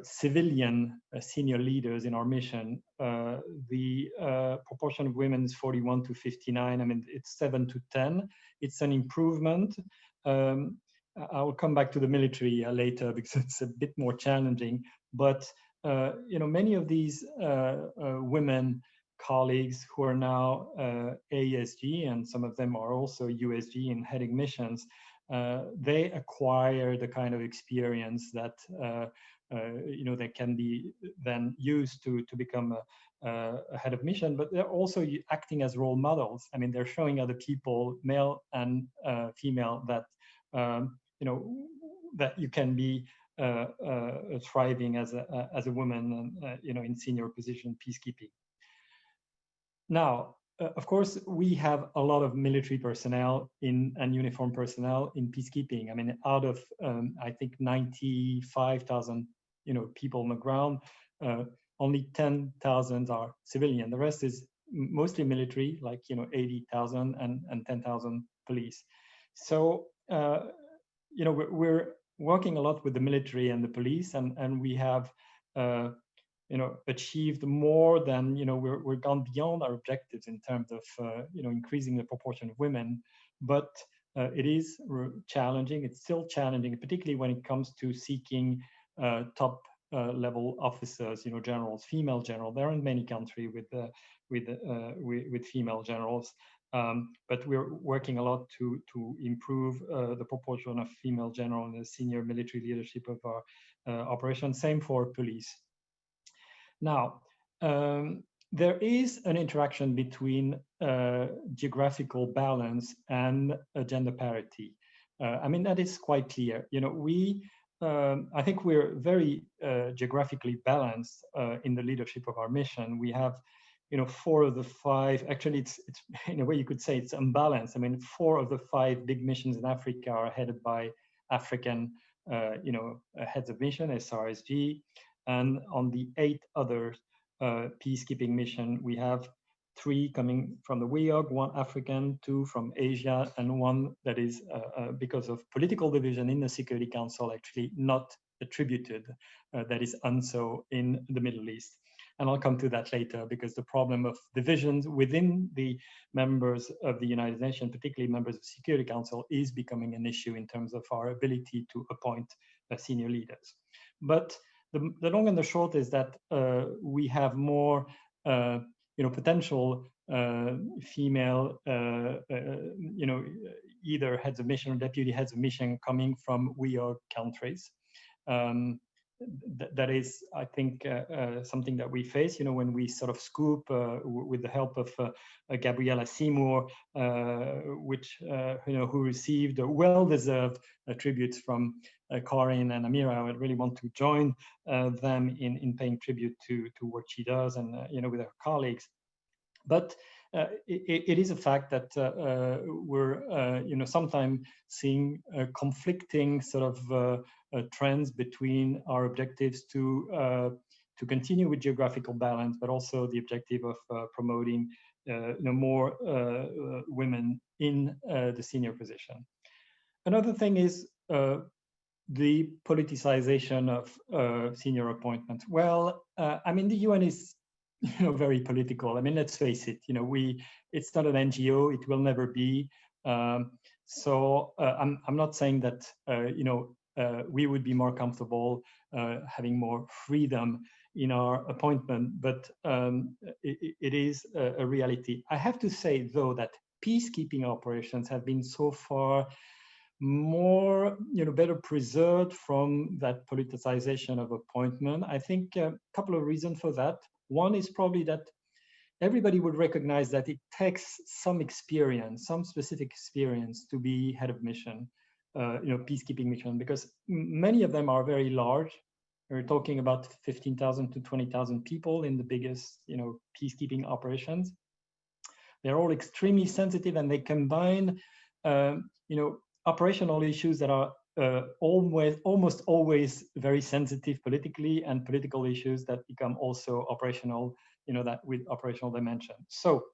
civilian senior leaders in our mission, the proportion of women is 41 to 59. I mean, it's 7 to 10. It's an improvement. I'll come back to the military later because it's a bit more challenging. But many of these women colleagues who are now ASG, and some of them are also USG in heading missions, they acquire the kind of experience that they can be then used to become a head of mission, but they're also acting as role models. I mean, they're showing other people, male and female, that that you can be thriving as a woman, in senior position peacekeeping. Now, of course, we have a lot of military personnel and uniformed personnel in peacekeeping. I mean, out of I think 95,000 people on the ground, only 10,000 are civilian. The rest is mostly military, like 80,000 and 10,000 police. So we're working a lot with the military and the police, and we have achieved more than, we're gone beyond our objectives in terms of, increasing the proportion of women, but it is challenging. It's still challenging, particularly when it comes to seeking top level officers, generals, female general. There aren't many countries with female generals, but we're working a lot to improve the proportion of female general in the senior military leadership of our operation. Same for police. Now, there is an interaction between geographical balance and gender parity. I mean, that is quite clear. I think we're very geographically balanced in the leadership of our mission. We have, 4 of the 5, actually it's in a way you could say it's unbalanced. I mean, 4 of the 5 big missions in Africa are headed by African, heads of mission, SRSG. And on the 8 other peacekeeping mission, we have 3 coming from the WEOG, 1 African, 2 from Asia, and 1 that is, because of political division in the Security Council, actually not attributed, that is UNSO in the Middle East. And I'll come to that later, because the problem of divisions within the members of the United Nations, particularly members of the Security Council, is becoming an issue in terms of our ability to appoint senior leaders. But the long and the short is that we have more, potential female, either heads of mission or deputy heads of mission coming from WEOG countries. That is, I think, something that we face, when we sort of scoop with the help of Gabriella Seymour, who received well-deserved tributes from Corinne and Amira. I would really want to join them in paying tribute to what she does and, with her colleagues. But it is a fact that we're sometimes seeing conflicting sort of trends between our objectives to continue with geographical balance, but also the objective of promoting more women in the senior position. Another thing is the politicization of senior appointments. Well, I mean, the UN is very political. I mean, let's face it, it's not an NGO, it will never be. So I'm not saying that, we would be more comfortable having more freedom in our appointment, but it is a reality. I have to say, though, that peacekeeping operations have been so far more, better preserved from that politicization of appointment. I think a couple of reasons for that. One is probably that everybody would recognize that it takes some experience, some specific experience to be head of mission, peacekeeping mission, because many of them are very large. We're talking about 15,000 to 20,000 people in the biggest, peacekeeping operations. They're all extremely sensitive, and they combine, operational issues that are almost always very sensitive politically, and political issues that become also operational, that with operational dimension. So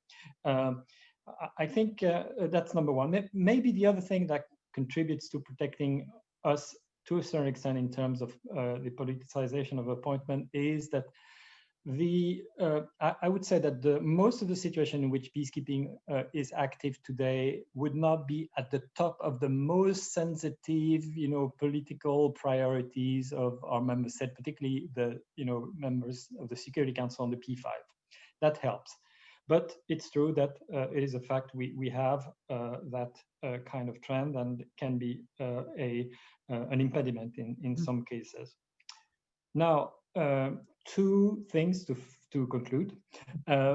I think that's number one. Maybe the other thing that contributes to protecting us to a certain extent in terms of the politicization of appointment is that I would say that most of the situation in which peacekeeping is active today would not be at the top of the most sensitive, political priorities of our member state, particularly the, members of the Security Council on the P5. That helps. But it's true that it is a fact we have that kind of trend, and can be an impediment in some cases. Now, two things to conclude.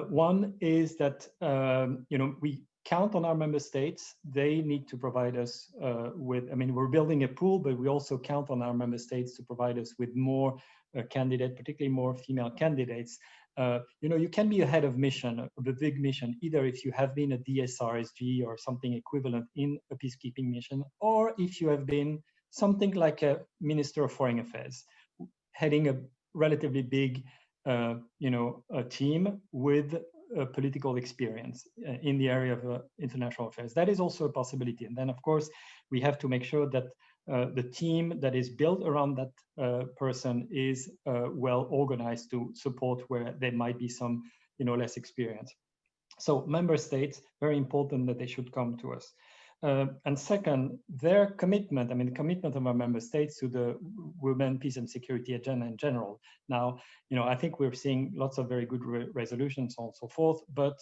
One is that we count on our member states. They need to provide us with, we're building a pool, but we also count on our member states to provide us with more candidates, particularly more female candidates. You can be a head of mission, of a big mission, either if you have been a DSRSG or something equivalent in a peacekeeping mission, or if you have been something like a Minister of Foreign Affairs, heading a relatively big, a team with political experience in the area of international affairs. That is also a possibility. And then, of course, we have to make sure that the team that is built around that person is well organized to support where there might be some, less experience. So member states, very important that they should come to us. And second, their commitment, the commitment of our member states to the women, peace and security agenda in general. Now, I think we're seeing lots of very good resolutions and so forth, but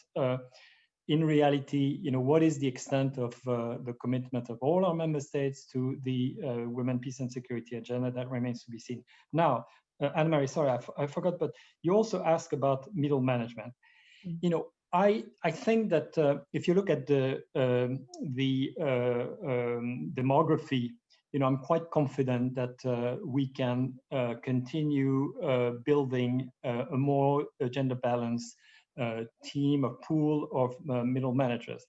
in reality, what is the extent of the commitment of all our member states to the women, peace and security agenda? That remains to be seen. Now, Anne-Marie, sorry, I forgot, but you also asked about middle management. I think that if you look at the demography, I'm quite confident that we can continue building a more gender balanced team, a pool of middle managers.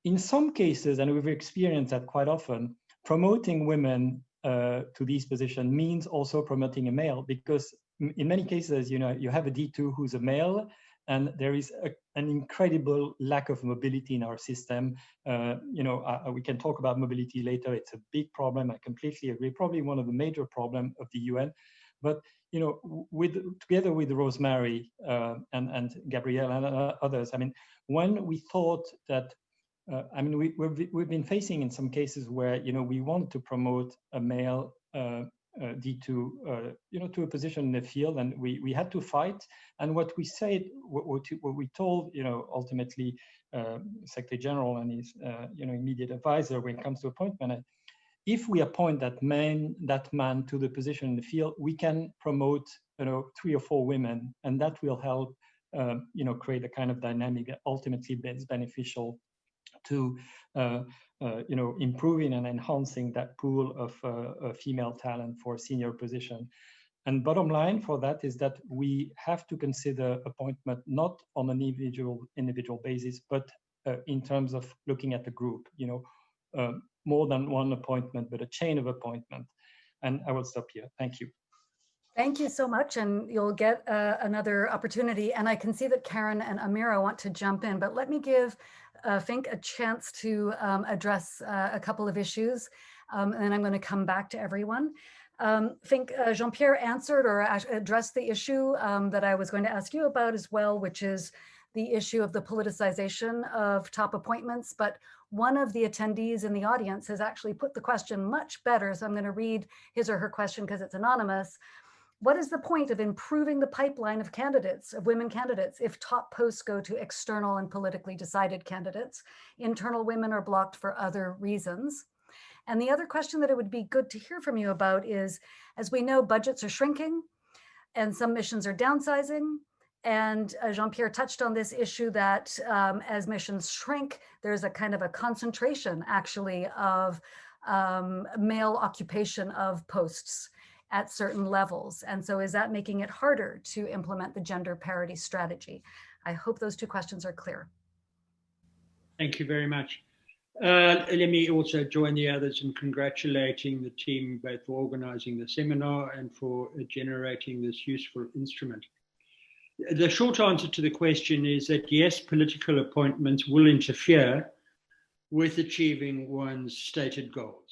In some cases, and we've experienced that quite often, promoting women to these positions means also promoting a male, because in many cases, you have a D2 who's a male, and there is an incredible lack of mobility in our system. We can talk about mobility later. It's a big problem. I completely agree. Probably one of the major problems of the UN. But together with Rosemary and Gabrielle and others, when we thought that, we've been facing in some cases where we want to promote a male D2, to a position in the field, and we had to fight. And what we said, what we told, ultimately, Secretary General and his, immediate advisor when it comes to appointment, if we appoint that man to the position in the field, we can promote, 3 or 4 women, and that will help, create a kind of dynamic that ultimately is beneficial to improving and enhancing that pool of female talent for senior position. And bottom line for that is that we have to consider appointment not on an individual basis, but in terms of looking at the group, more than one appointment, but a chain of appointment. And I will stop here. Thank you. Thank you so much, and you'll get another opportunity. And I can see that Karen and Amira want to jump in, but let me give Fink a chance to address a couple of issues, and then I'm going to come back to everyone. Fink, Jean-Pierre answered or addressed the issue that I was going to ask you about as well, which is the issue of the politicization of top appointments. But one of the attendees in the audience has actually put the question much better, so I'm going to read his or her question because it's anonymous. what is the point of improving the pipeline of candidates, of women candidates, if top posts go to external and politically decided candidates? Internal women are blocked for other reasons. And the other question that it would be good to hear from you about is, as we know, budgets are shrinking and some missions are downsizing. And Jean-Pierre touched on this issue that as missions shrink, there's a kind of a concentration actually of male occupation of posts at certain levels. And so is that making it harder to implement the gender parity strategy? I hope those two questions are clear. Thank you very much. Let me also join the others in congratulating the team both for organizing the seminar and for generating this useful instrument. The short answer to the question is that yes, political appointments will interfere with achieving one's stated goals.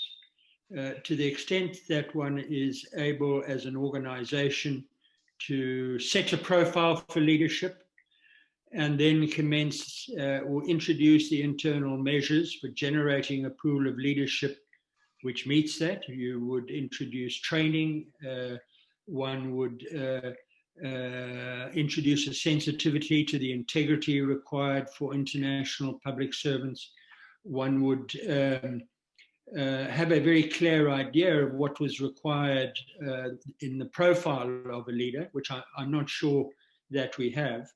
To the extent that one is able as an organization to set a profile for leadership and then commence or introduce the internal measures for generating a pool of leadership which meets that. You would introduce training, one would introduce a sensitivity to the integrity required for international public servants. One would have a very clear idea of what was required in the profile of a leader, which I'm not sure that we have.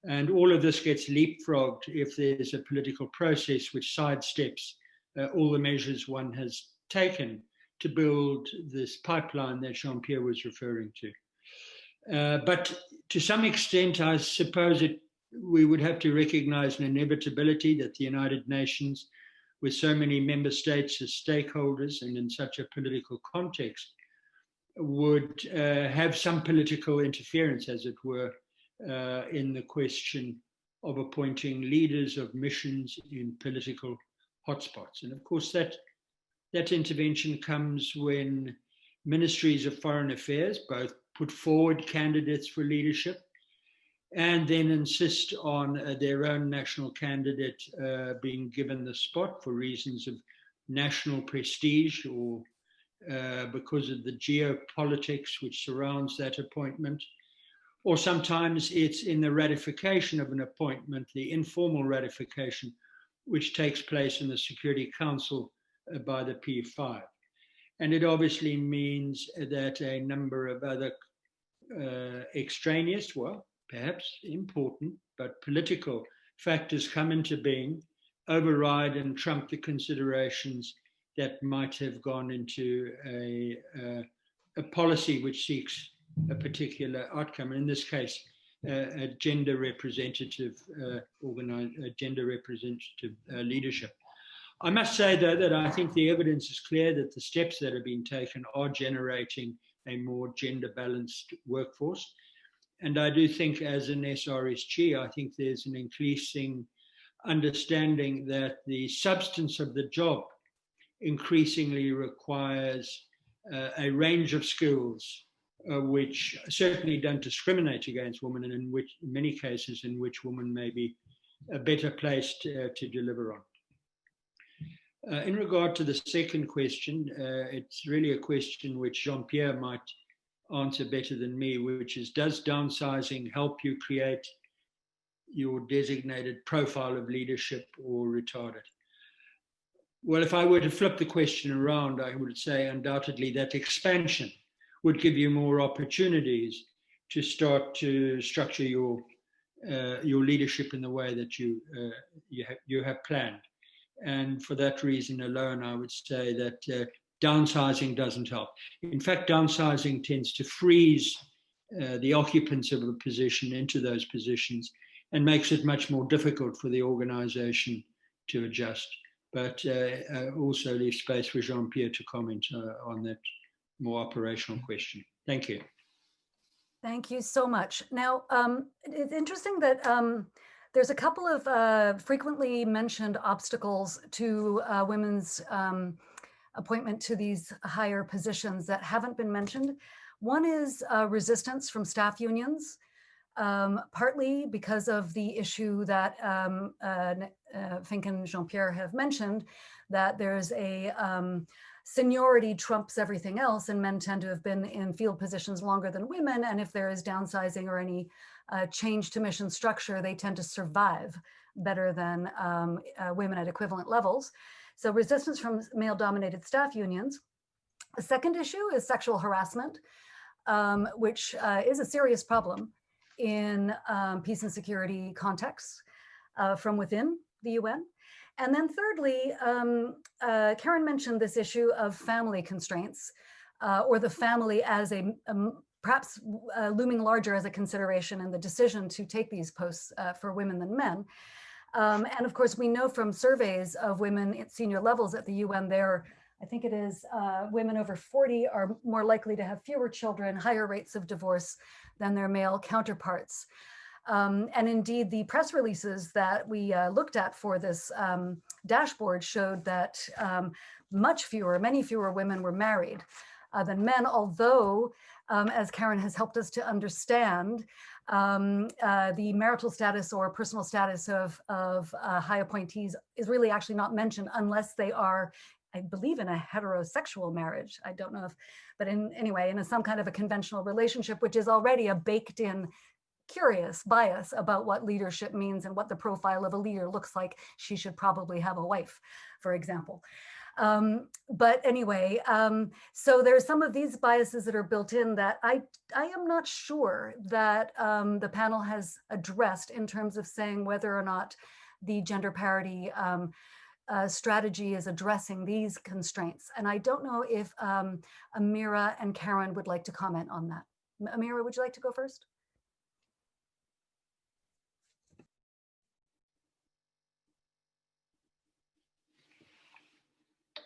And all of this gets leapfrogged if there's a political process which sidesteps all the measures one has taken to build this pipeline that Jean-Pierre was referring to. But to some extent, I suppose we would have to recognize an inevitability that the United Nations, with so many member states as stakeholders and in such a political context, would have some political interference, as it were, in the question of appointing leaders of missions in political hotspots. And of course, that intervention comes when ministries of foreign affairs both put forward candidates for leadership and then insist on their own national candidate being given the spot for reasons of national prestige or because of the geopolitics which surrounds that appointment. Or sometimes it's in the ratification of an appointment, the informal ratification, which takes place in the Security Council by the P5. And it obviously means that a number of other extraneous, well, perhaps important, but political factors come into being, override and trump the considerations that might have gone into a policy which seeks a particular outcome. In this case, a gender representative leadership. I must say, though, that I think the evidence is clear that the steps that have been taken are generating a more gender-balanced workforce. And I do think as an SRSG, I think there's an increasing understanding that the substance of the job increasingly requires a range of skills which certainly don't discriminate against women, and in many cases in which women may be better placed to deliver on. In regard to the second question, it's really a question which Jean-Pierre might answer better than me, which is, does downsizing help you create your designated profile of leadership or retard it? Well, if I were to flip the question around, I would say undoubtedly that expansion would give you more opportunities to start to structure your leadership in the way that you have planned. And for that reason alone, I would say that downsizing doesn't help. In fact, downsizing tends to freeze the occupants of a position into those positions and makes it much more difficult for the organization to adjust. But also leave space for Jean-Pierre to comment on that more operational question. Thank you. Thank you so much. Now, it's interesting that there's a couple of frequently mentioned obstacles to women's appointment to these higher positions that haven't been mentioned. One is resistance from staff unions, partly because of the issue that Fink and Jean-Pierre have mentioned, that there's a seniority trumps everything else, and men tend to have been in field positions longer than women. And if there is downsizing or any change to mission structure, they tend to survive better than women at equivalent levels. So resistance from male-dominated staff unions. The second issue is sexual harassment, which is a serious problem in peace and security contexts from within the UN. And then thirdly, Karen mentioned this issue of family constraints, or the family as a perhaps looming larger as a consideration in the decision to take these posts for women than men. And of course, we know from surveys of women at senior levels at the UN, I think it is women over 40 are more likely to have fewer children, higher rates of divorce than their male counterparts. And indeed, the press releases that we looked at for this dashboard showed that many fewer women were married than men, although, as Karen has helped us to understand, the marital status or personal status of high appointees is really actually not mentioned unless they are, I believe, in a heterosexual marriage. I don't know if, but anyway, in some kind of a conventional relationship, which is already a baked in curious bias about what leadership means and what the profile of a leader looks like. She should probably have a wife, for example. But anyway, so there's some of these biases that are built in that I am not sure that the panel has addressed in terms of saying whether or not the gender parity strategy is addressing these constraints. And I don't know if Amira and Karen would like to comment on that. Amira, would you like to go first?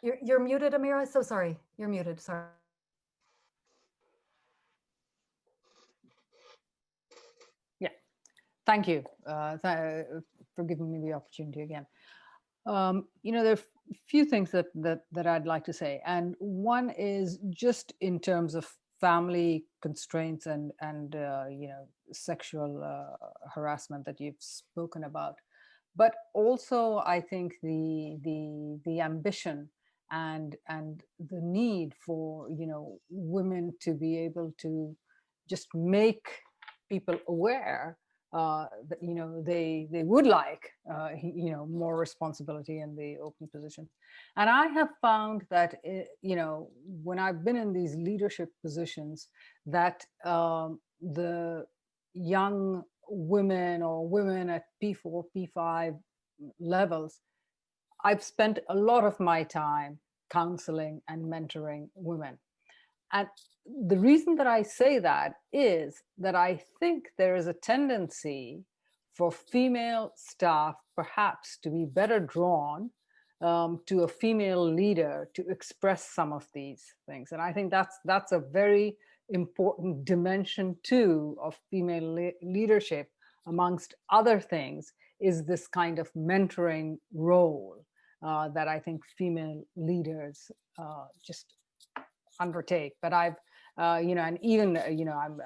You're muted, Amira. So sorry, you're muted. Sorry. Yeah, thank you for giving me the opportunity again. You know, there are a few things that I'd like to say, and one is just in terms of family constraints and you know, sexual harassment that you've spoken about, but also I think the ambition and the need for, you know, women to be able to just make people aware that, you know, they would like you know, more responsibility in the open positions. And I have found that you know, when I've been in these leadership positions, that the young women or women at P4, P5 levels, I've spent a lot of my time counseling and mentoring women. And the reason that I say that is that I think there is a tendency for female staff perhaps to be better drawn to a female leader to express some of these things. And I think that's a very important dimension too of female leadership, amongst other things, is this kind of mentoring role that I think female leaders just undertake. But I've, you know, and even, you know, I'm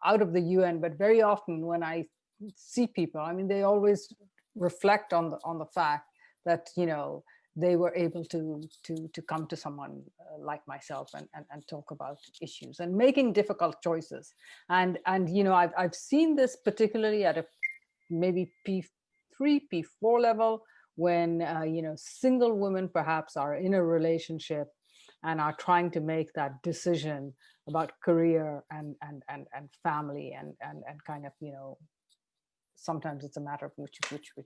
out of the UN, but very often when I see people, I mean, they always reflect on the fact that, you know, they were able to come to someone like myself and talk about issues and making difficult choices. And you know, I've seen this particularly at a maybe P3, P4 level, when you know, single women perhaps are in a relationship and are trying to make that decision about career and family and kind of, you know, sometimes it's a matter of which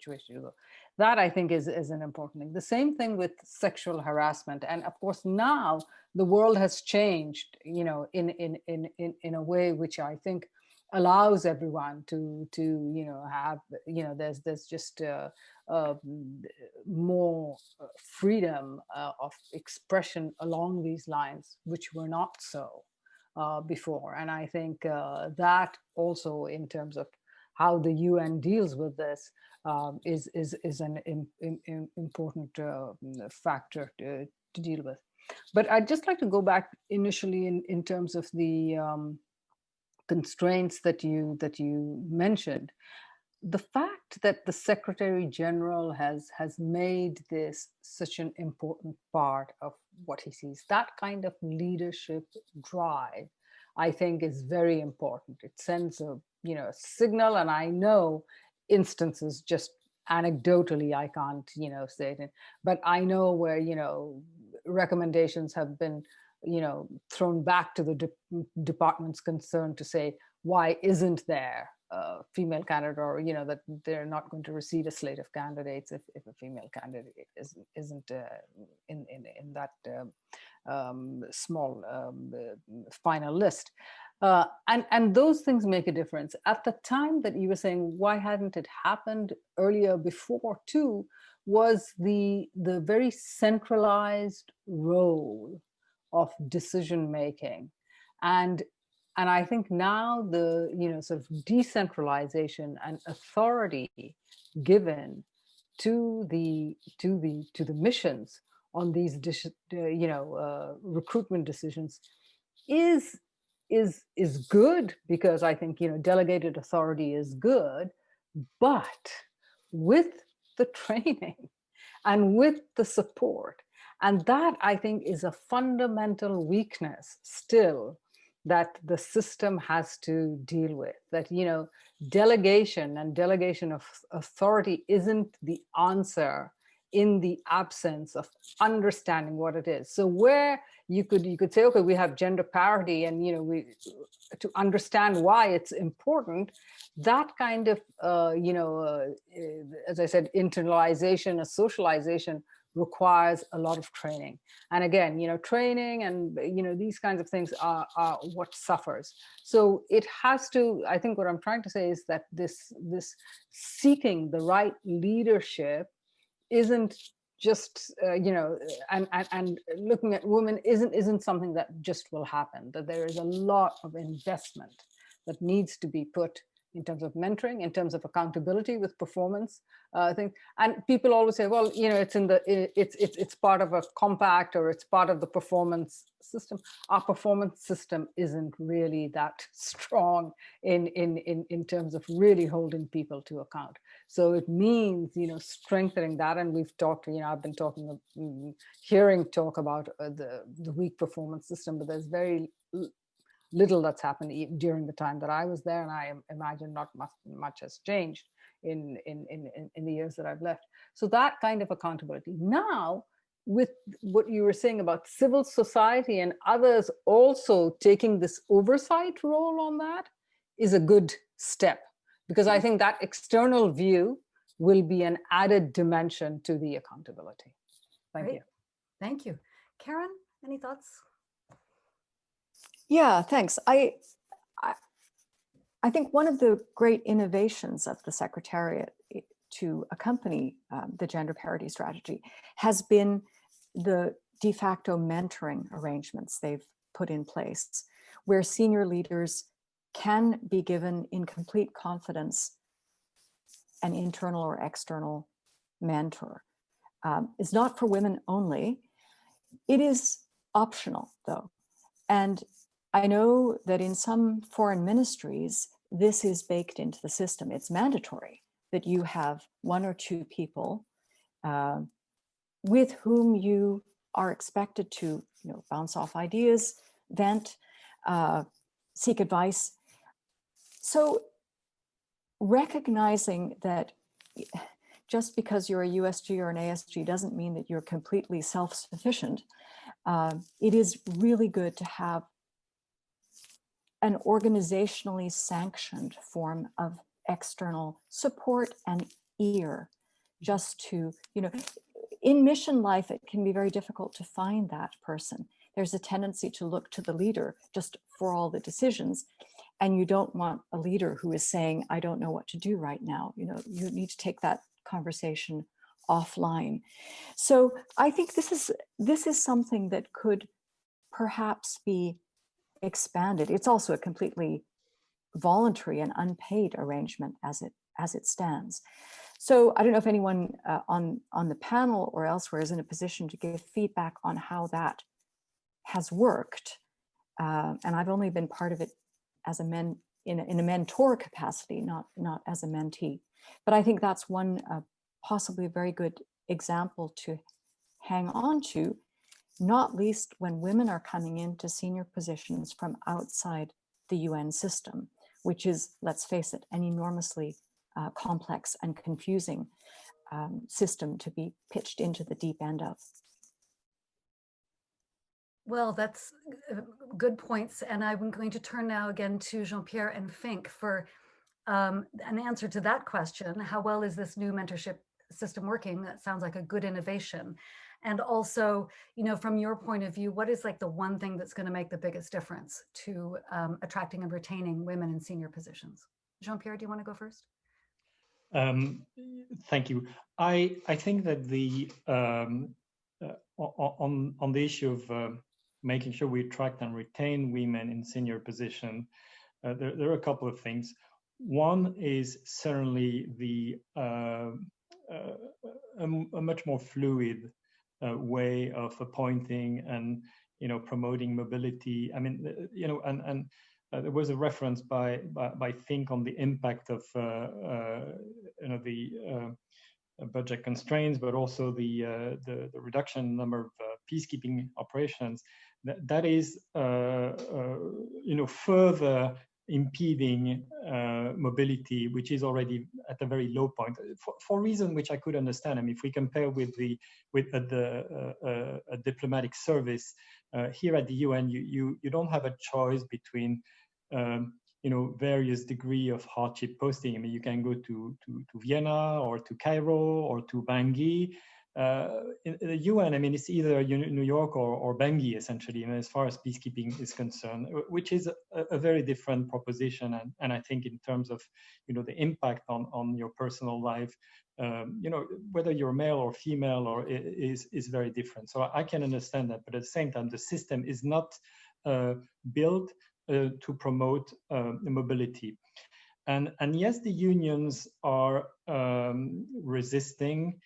way to go. That I think is an important thing. The same thing with sexual harassment. And of course now the world has changed, you know, in a way which I think allows everyone to you know, have, you know, there's just more freedom of expression along these lines, which were not so before. And I think that also, in terms of how the UN deals with this, is an important factor to deal with. But I'd just like to go back initially in terms of the constraints that you mentioned. The fact that the Secretary General has made this such an important part of what he sees. That kind of leadership drive, I think, is very important. It sends a signal, and I know instances, just anecdotally, I can't say it, but I know where recommendations have been thrown back to the departments concerned to say, why isn't there a female candidate, or that they're not going to receive a slate of candidates if a female candidate isn't in that small final list. And those things make a difference. At the time that you were saying, why hadn't it happened earlier, before too, was the very centralized role of decision making. And I think now the sort of decentralization and authority given to the missions on these recruitment decisions is good, because I think delegated authority is good, but with the training and with the support, and that I think is a fundamental weakness still that the system has to deal with. That delegation and delegation of authority isn't the answer in the absence of understanding what it is. So where you could say, okay, we have gender parity, and we to understand why it's important, that kind of as I said, internalization or socialization requires a lot of training. And again, training and these kinds of things are what suffers. So it has to, I think what I'm trying to say is that this seeking the right leadership isn't just and looking at women isn't something that just will happen. That there is a lot of investment that needs to be put in terms of mentoring, in terms of accountability with performance things. And people always say, well, it's part of a compact, or it's part of the performance system. Our performance system isn't really that strong in terms of really holding people to account. So it means strengthening that. And we've talked, I've been talking, hearing talk about the weak performance system, but there's very little that's happened during the time that I was there, and I imagine not much has changed in the years that I've left. So that kind of accountability. Now, with what you were saying about civil society and others also taking this oversight role on that, is a good step, because I think that external view will be an added dimension to the accountability. Thank you. Thank you. Karen, any thoughts? Yeah, thanks. I think one of the great innovations of the Secretariat to accompany the gender parity strategy has been the de facto mentoring arrangements they've put in place, where senior leaders can be given in complete confidence an internal or external mentor. It's not for women only. It is optional, though. And I know that in some foreign ministries, this is baked into the system. It's mandatory that you have one or two people with whom you are expected to bounce off ideas, vent, seek advice. So recognizing that just because you're a USG or an ASG doesn't mean that you're completely self-sufficient. It is really good to have an organizationally sanctioned form of external support and ear, just to, in mission life, it can be very difficult to find that person. There's a tendency to look to the leader just for all the decisions. And you don't want a leader who is saying, I don't know what to do right now. You need to take that conversation offline. So I think this is something that could perhaps be expanded. It's also a completely voluntary and unpaid arrangement as it stands. So I don't know if anyone on the panel or elsewhere is in a position to give feedback on how that has worked. And I've only been part of it as in a mentor capacity, not as a mentee. But I think that's one possibly a very good example to hang on to, not least when women are coming into senior positions from outside the UN system, which is, let's face it, an enormously complex and confusing system to be pitched into the deep end of. Well, that's good points. And I'm going to turn now again to Jean-Pierre and Fink for an answer to that question. How well is this new mentorship system working? That sounds like a good innovation. And also, you know, from your point of view, what is like the one thing that's going to make the biggest difference to attracting and retaining women in senior positions? Jean-Pierre, do you want to go first? Thank you. I think that the on the issue of making sure we attract and retain women in senior position, there are a couple of things. One is certainly the a much more fluid way of appointing and, you know, promoting mobility. I mean, you know, and there was a reference by Fink on the impact of you know, the budget constraints, but also the reduction number of peacekeeping operations. That is you know, further impeding mobility, which is already at a very low point, for a reason which I could understand. I mean, if we compare with a diplomatic service here at the UN, you don't have a choice between you know, various degree of hardship posting. I mean, you can go to Vienna or to Cairo or to Bangui. In the UN, I mean, it's either New York or Bangui, essentially, as far as peacekeeping is concerned, which is a very different proposition. And I think in terms of, you know, the impact on your personal life, you know, whether you're male or female or is very different. So I can understand that, but at the same time, the system is not built to promote mobility. And yes, the unions are resisting.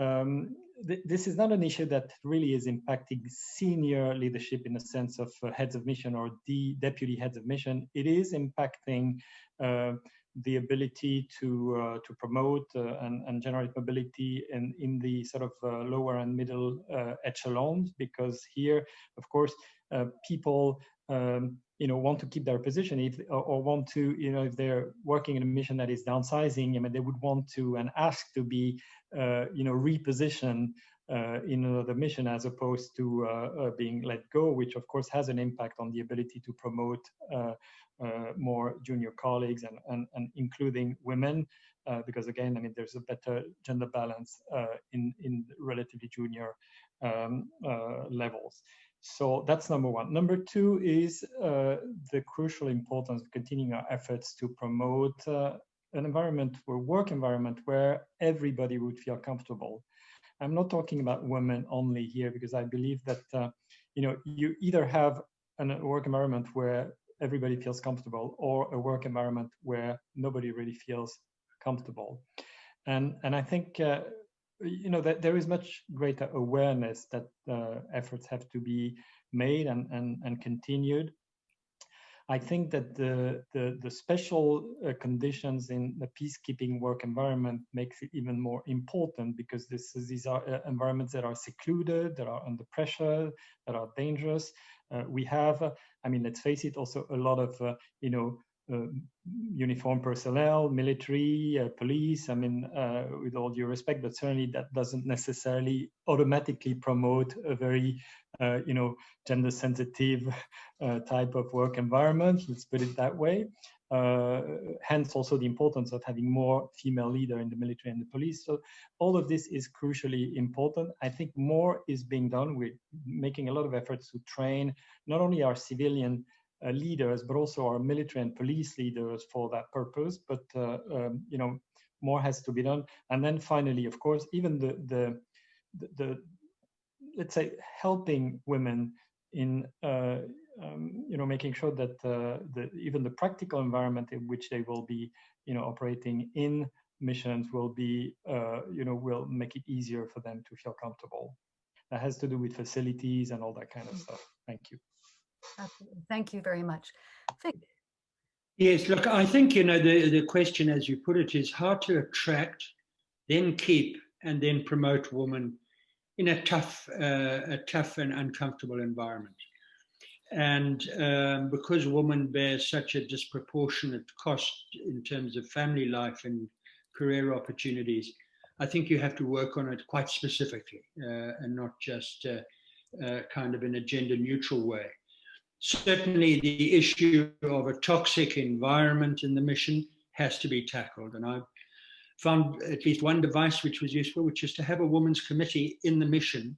This is not an issue that really is impacting senior leadership in the sense of heads of mission or the deputy heads of mission. It is impacting the ability to promote and generate mobility in the sort of lower and middle echelons, because here, of course, people you know, want to keep their position or want to, you know, if they're working in a mission that is downsizing, I mean, they would want to and ask to be, you know, repositioned in another mission as opposed to being let go, which of course has an impact on the ability to promote more junior colleagues and including women, because again, I mean, there's a better gender balance in relatively junior levels. So that's number one. Number two is the crucial importance of continuing our efforts to promote an environment, work environment where everybody would feel comfortable. I'm not talking about women only here, because I believe that you know, you either have a work environment where everybody feels comfortable or a work environment where nobody really feels comfortable. And I think you know, that there is much greater awareness that efforts have to be made and continued. I think that the special conditions in the peacekeeping work environment makes it even more important, because these are environments that are secluded, that are under pressure, that are dangerous. We have, I mean, let's face it, also a lot of, you know, uniformed personnel, military, police. I mean, with all due respect, but certainly that doesn't necessarily automatically promote a very, you know, gender-sensitive type of work environment. Let's put it that way. Hence, also the importance of having more female leader in the military and the police. So all of this is crucially important. I think more is being done. We're making a lot of efforts to train not only our civilian leaders, but also our military and police leaders for that purpose. But you know, more has to be done. And then finally, of course, even the let's say helping women in you know, making sure that even the practical environment in which they will be, you know, operating in missions will be you know, will make it easier for them to feel comfortable. That has to do with facilities and all that kind of stuff. Thank you. Absolutely. Thank you very much. Fink. Yes, look, I think, you know, the question, as you put it, is how to attract, then keep, and then promote women in a tough and uncomfortable environment. And because women bear such a disproportionate cost in terms of family life and career opportunities, I think you have to work on it quite specifically and not just kind of in a gender neutral way. Certainly the issue of a toxic environment in the mission has to be tackled. And I've found at least one device which was useful, which is to have a women's committee in the mission,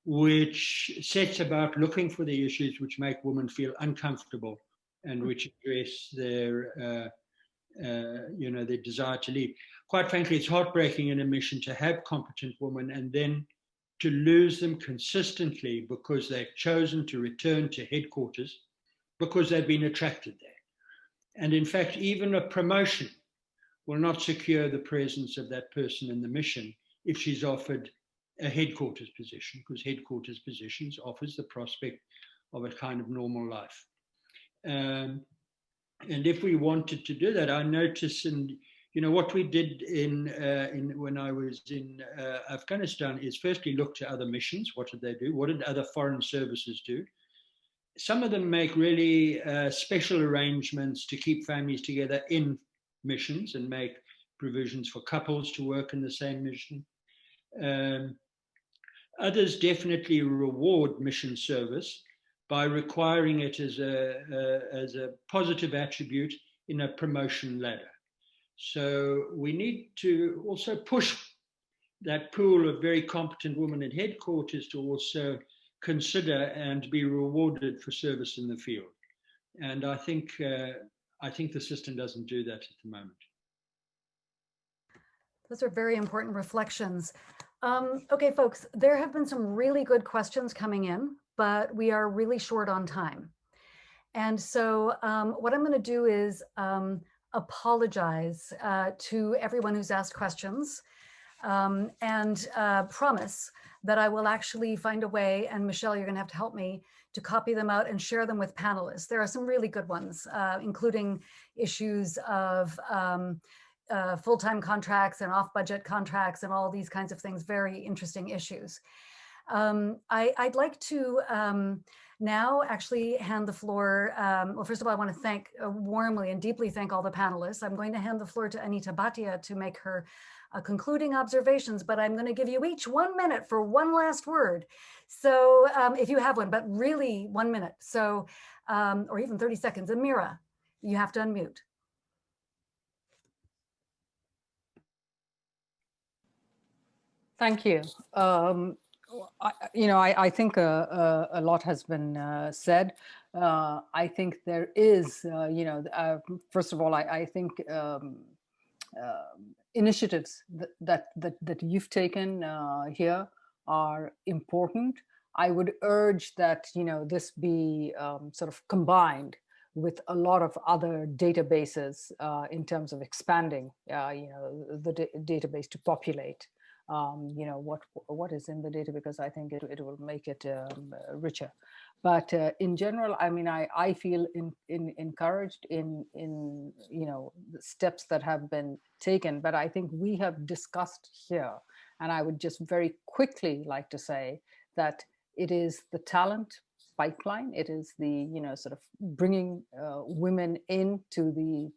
which sets about looking for the issues which make women feel uncomfortable and which address their, their desire to leave. Quite frankly, it's heartbreaking in a mission to have competent women and then to lose them consistently because they've chosen to return to headquarters because they've been attracted there. And in fact, even a promotion will not secure the presence of that person in the mission if she's offered a headquarters position, because headquarters positions offers the prospect of a kind of normal life. And if we wanted to do that, I noticed, and what we did in when I was in Afghanistan is firstly look to other missions. What did they do? What did other foreign services do? Some of them make really special arrangements to keep families together in missions and make provisions for couples to work in the same mission. Others definitely reward mission service by requiring it as a positive attribute in a promotion ladder. So we need to also push that pool of very competent women at headquarters to also consider and be rewarded for service in the field. And I think the system doesn't do that at the moment. Those are very important reflections. Okay, folks, there have been some really good questions coming in, but we are really short on time. And so what I'm going to do is apologize to everyone who's asked questions and promise that I will actually find a way, and Michelle, you're going to have to help me, to copy them out and share them with panelists. There are some really good ones, including issues of full-time contracts and off-budget contracts and all these kinds of things, very interesting issues. I'd like to now actually hand the floor, well, first of all, I want to thank warmly and deeply thank all the panelists. I'm going to hand the floor to Anita Bhatia to make her concluding observations, but I'm going to give you each 1 minute for one last word. So if you have one, but really 1 minute. So, or even 30 seconds. Amira, you have to unmute. Thank you. I think a lot has been said. I think there is, first of all, I think initiatives that you've taken here are important. I would urge that this be sort of combined with a lot of other databases in terms of expanding, the database to populate. What is in the data, because I think it will make it richer. But in general, I mean, I feel encouraged in the steps that have been taken. But I think we have discussed here, and I would just very quickly like to say that it is the talent pipeline. It is the sort of bringing women into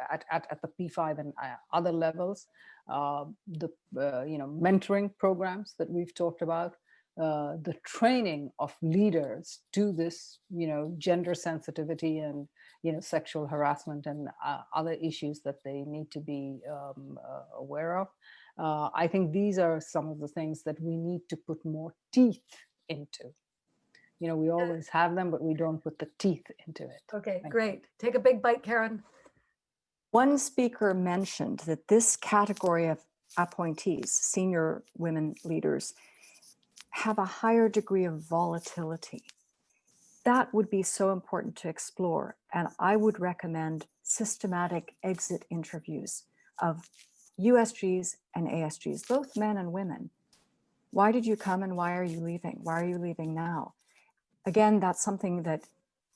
at the P5 and other levels. The mentoring programs that we've talked about, the training of leaders to this gender sensitivity and sexual harassment and other issues that they need to be aware of. I think these are some of the things that we need to put more teeth into. We always have them, but we don't put the teeth into it. Okay, great. Take a big bite, Karen. One speaker mentioned that this category of appointees, senior women leaders, have a higher degree of volatility. That would be so important to explore. And I would recommend systematic exit interviews of USGs and ASGs, both men and women. Why did you come and why are you leaving? Why are you leaving now? Again, that's something that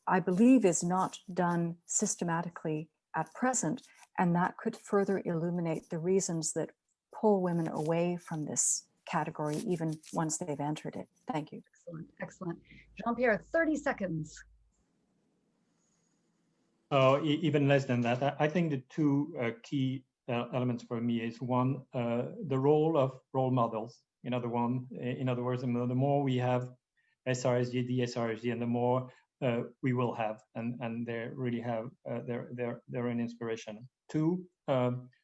I believe is not done systematically at present, and that could further illuminate the reasons that pull women away from this category even once they've entered it. Thank you. Excellent, excellent. Jean-Pierre, 30 seconds. Oh, even less than that. I think the two key elements for me is one, the role of role models. In other words, the more we have SRSG, DSRSG, and the more we will have, and they really have they're an inspiration. Two,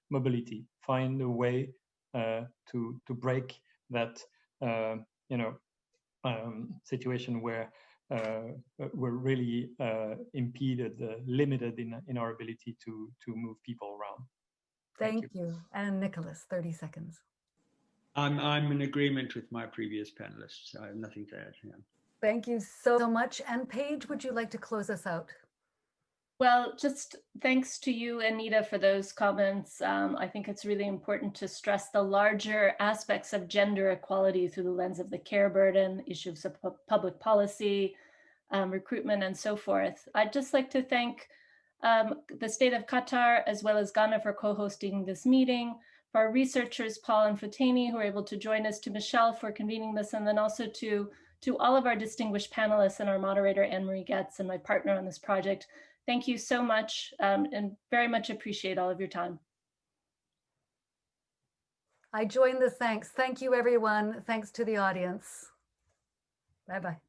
mobility. Find a way to break that situation where we're really impeded, limited in our ability to move people around. Thank you. And Nicholas, 30 seconds. I'm in agreement with my previous panelists. I have nothing to add. Yeah. Thank you so much. And Paige, would you like to close us out? Well, just thanks to you, Anita, for those comments. I think it's really important to stress the larger aspects of gender equality through the lens of the care burden, issues of public policy, recruitment, and so forth. I'd just like to thank the state of Qatar as well as Ghana for co-hosting this meeting, for our researchers, Paul and Fatani, who are able to join us, to Michelle for convening this, and then also to all of our distinguished panelists and our moderator, Anne-Marie Getz, and my partner on this project. Thank you so much, and very much appreciate all of your time. I join the thanks. Thank you, everyone. Thanks to the audience. Bye-bye.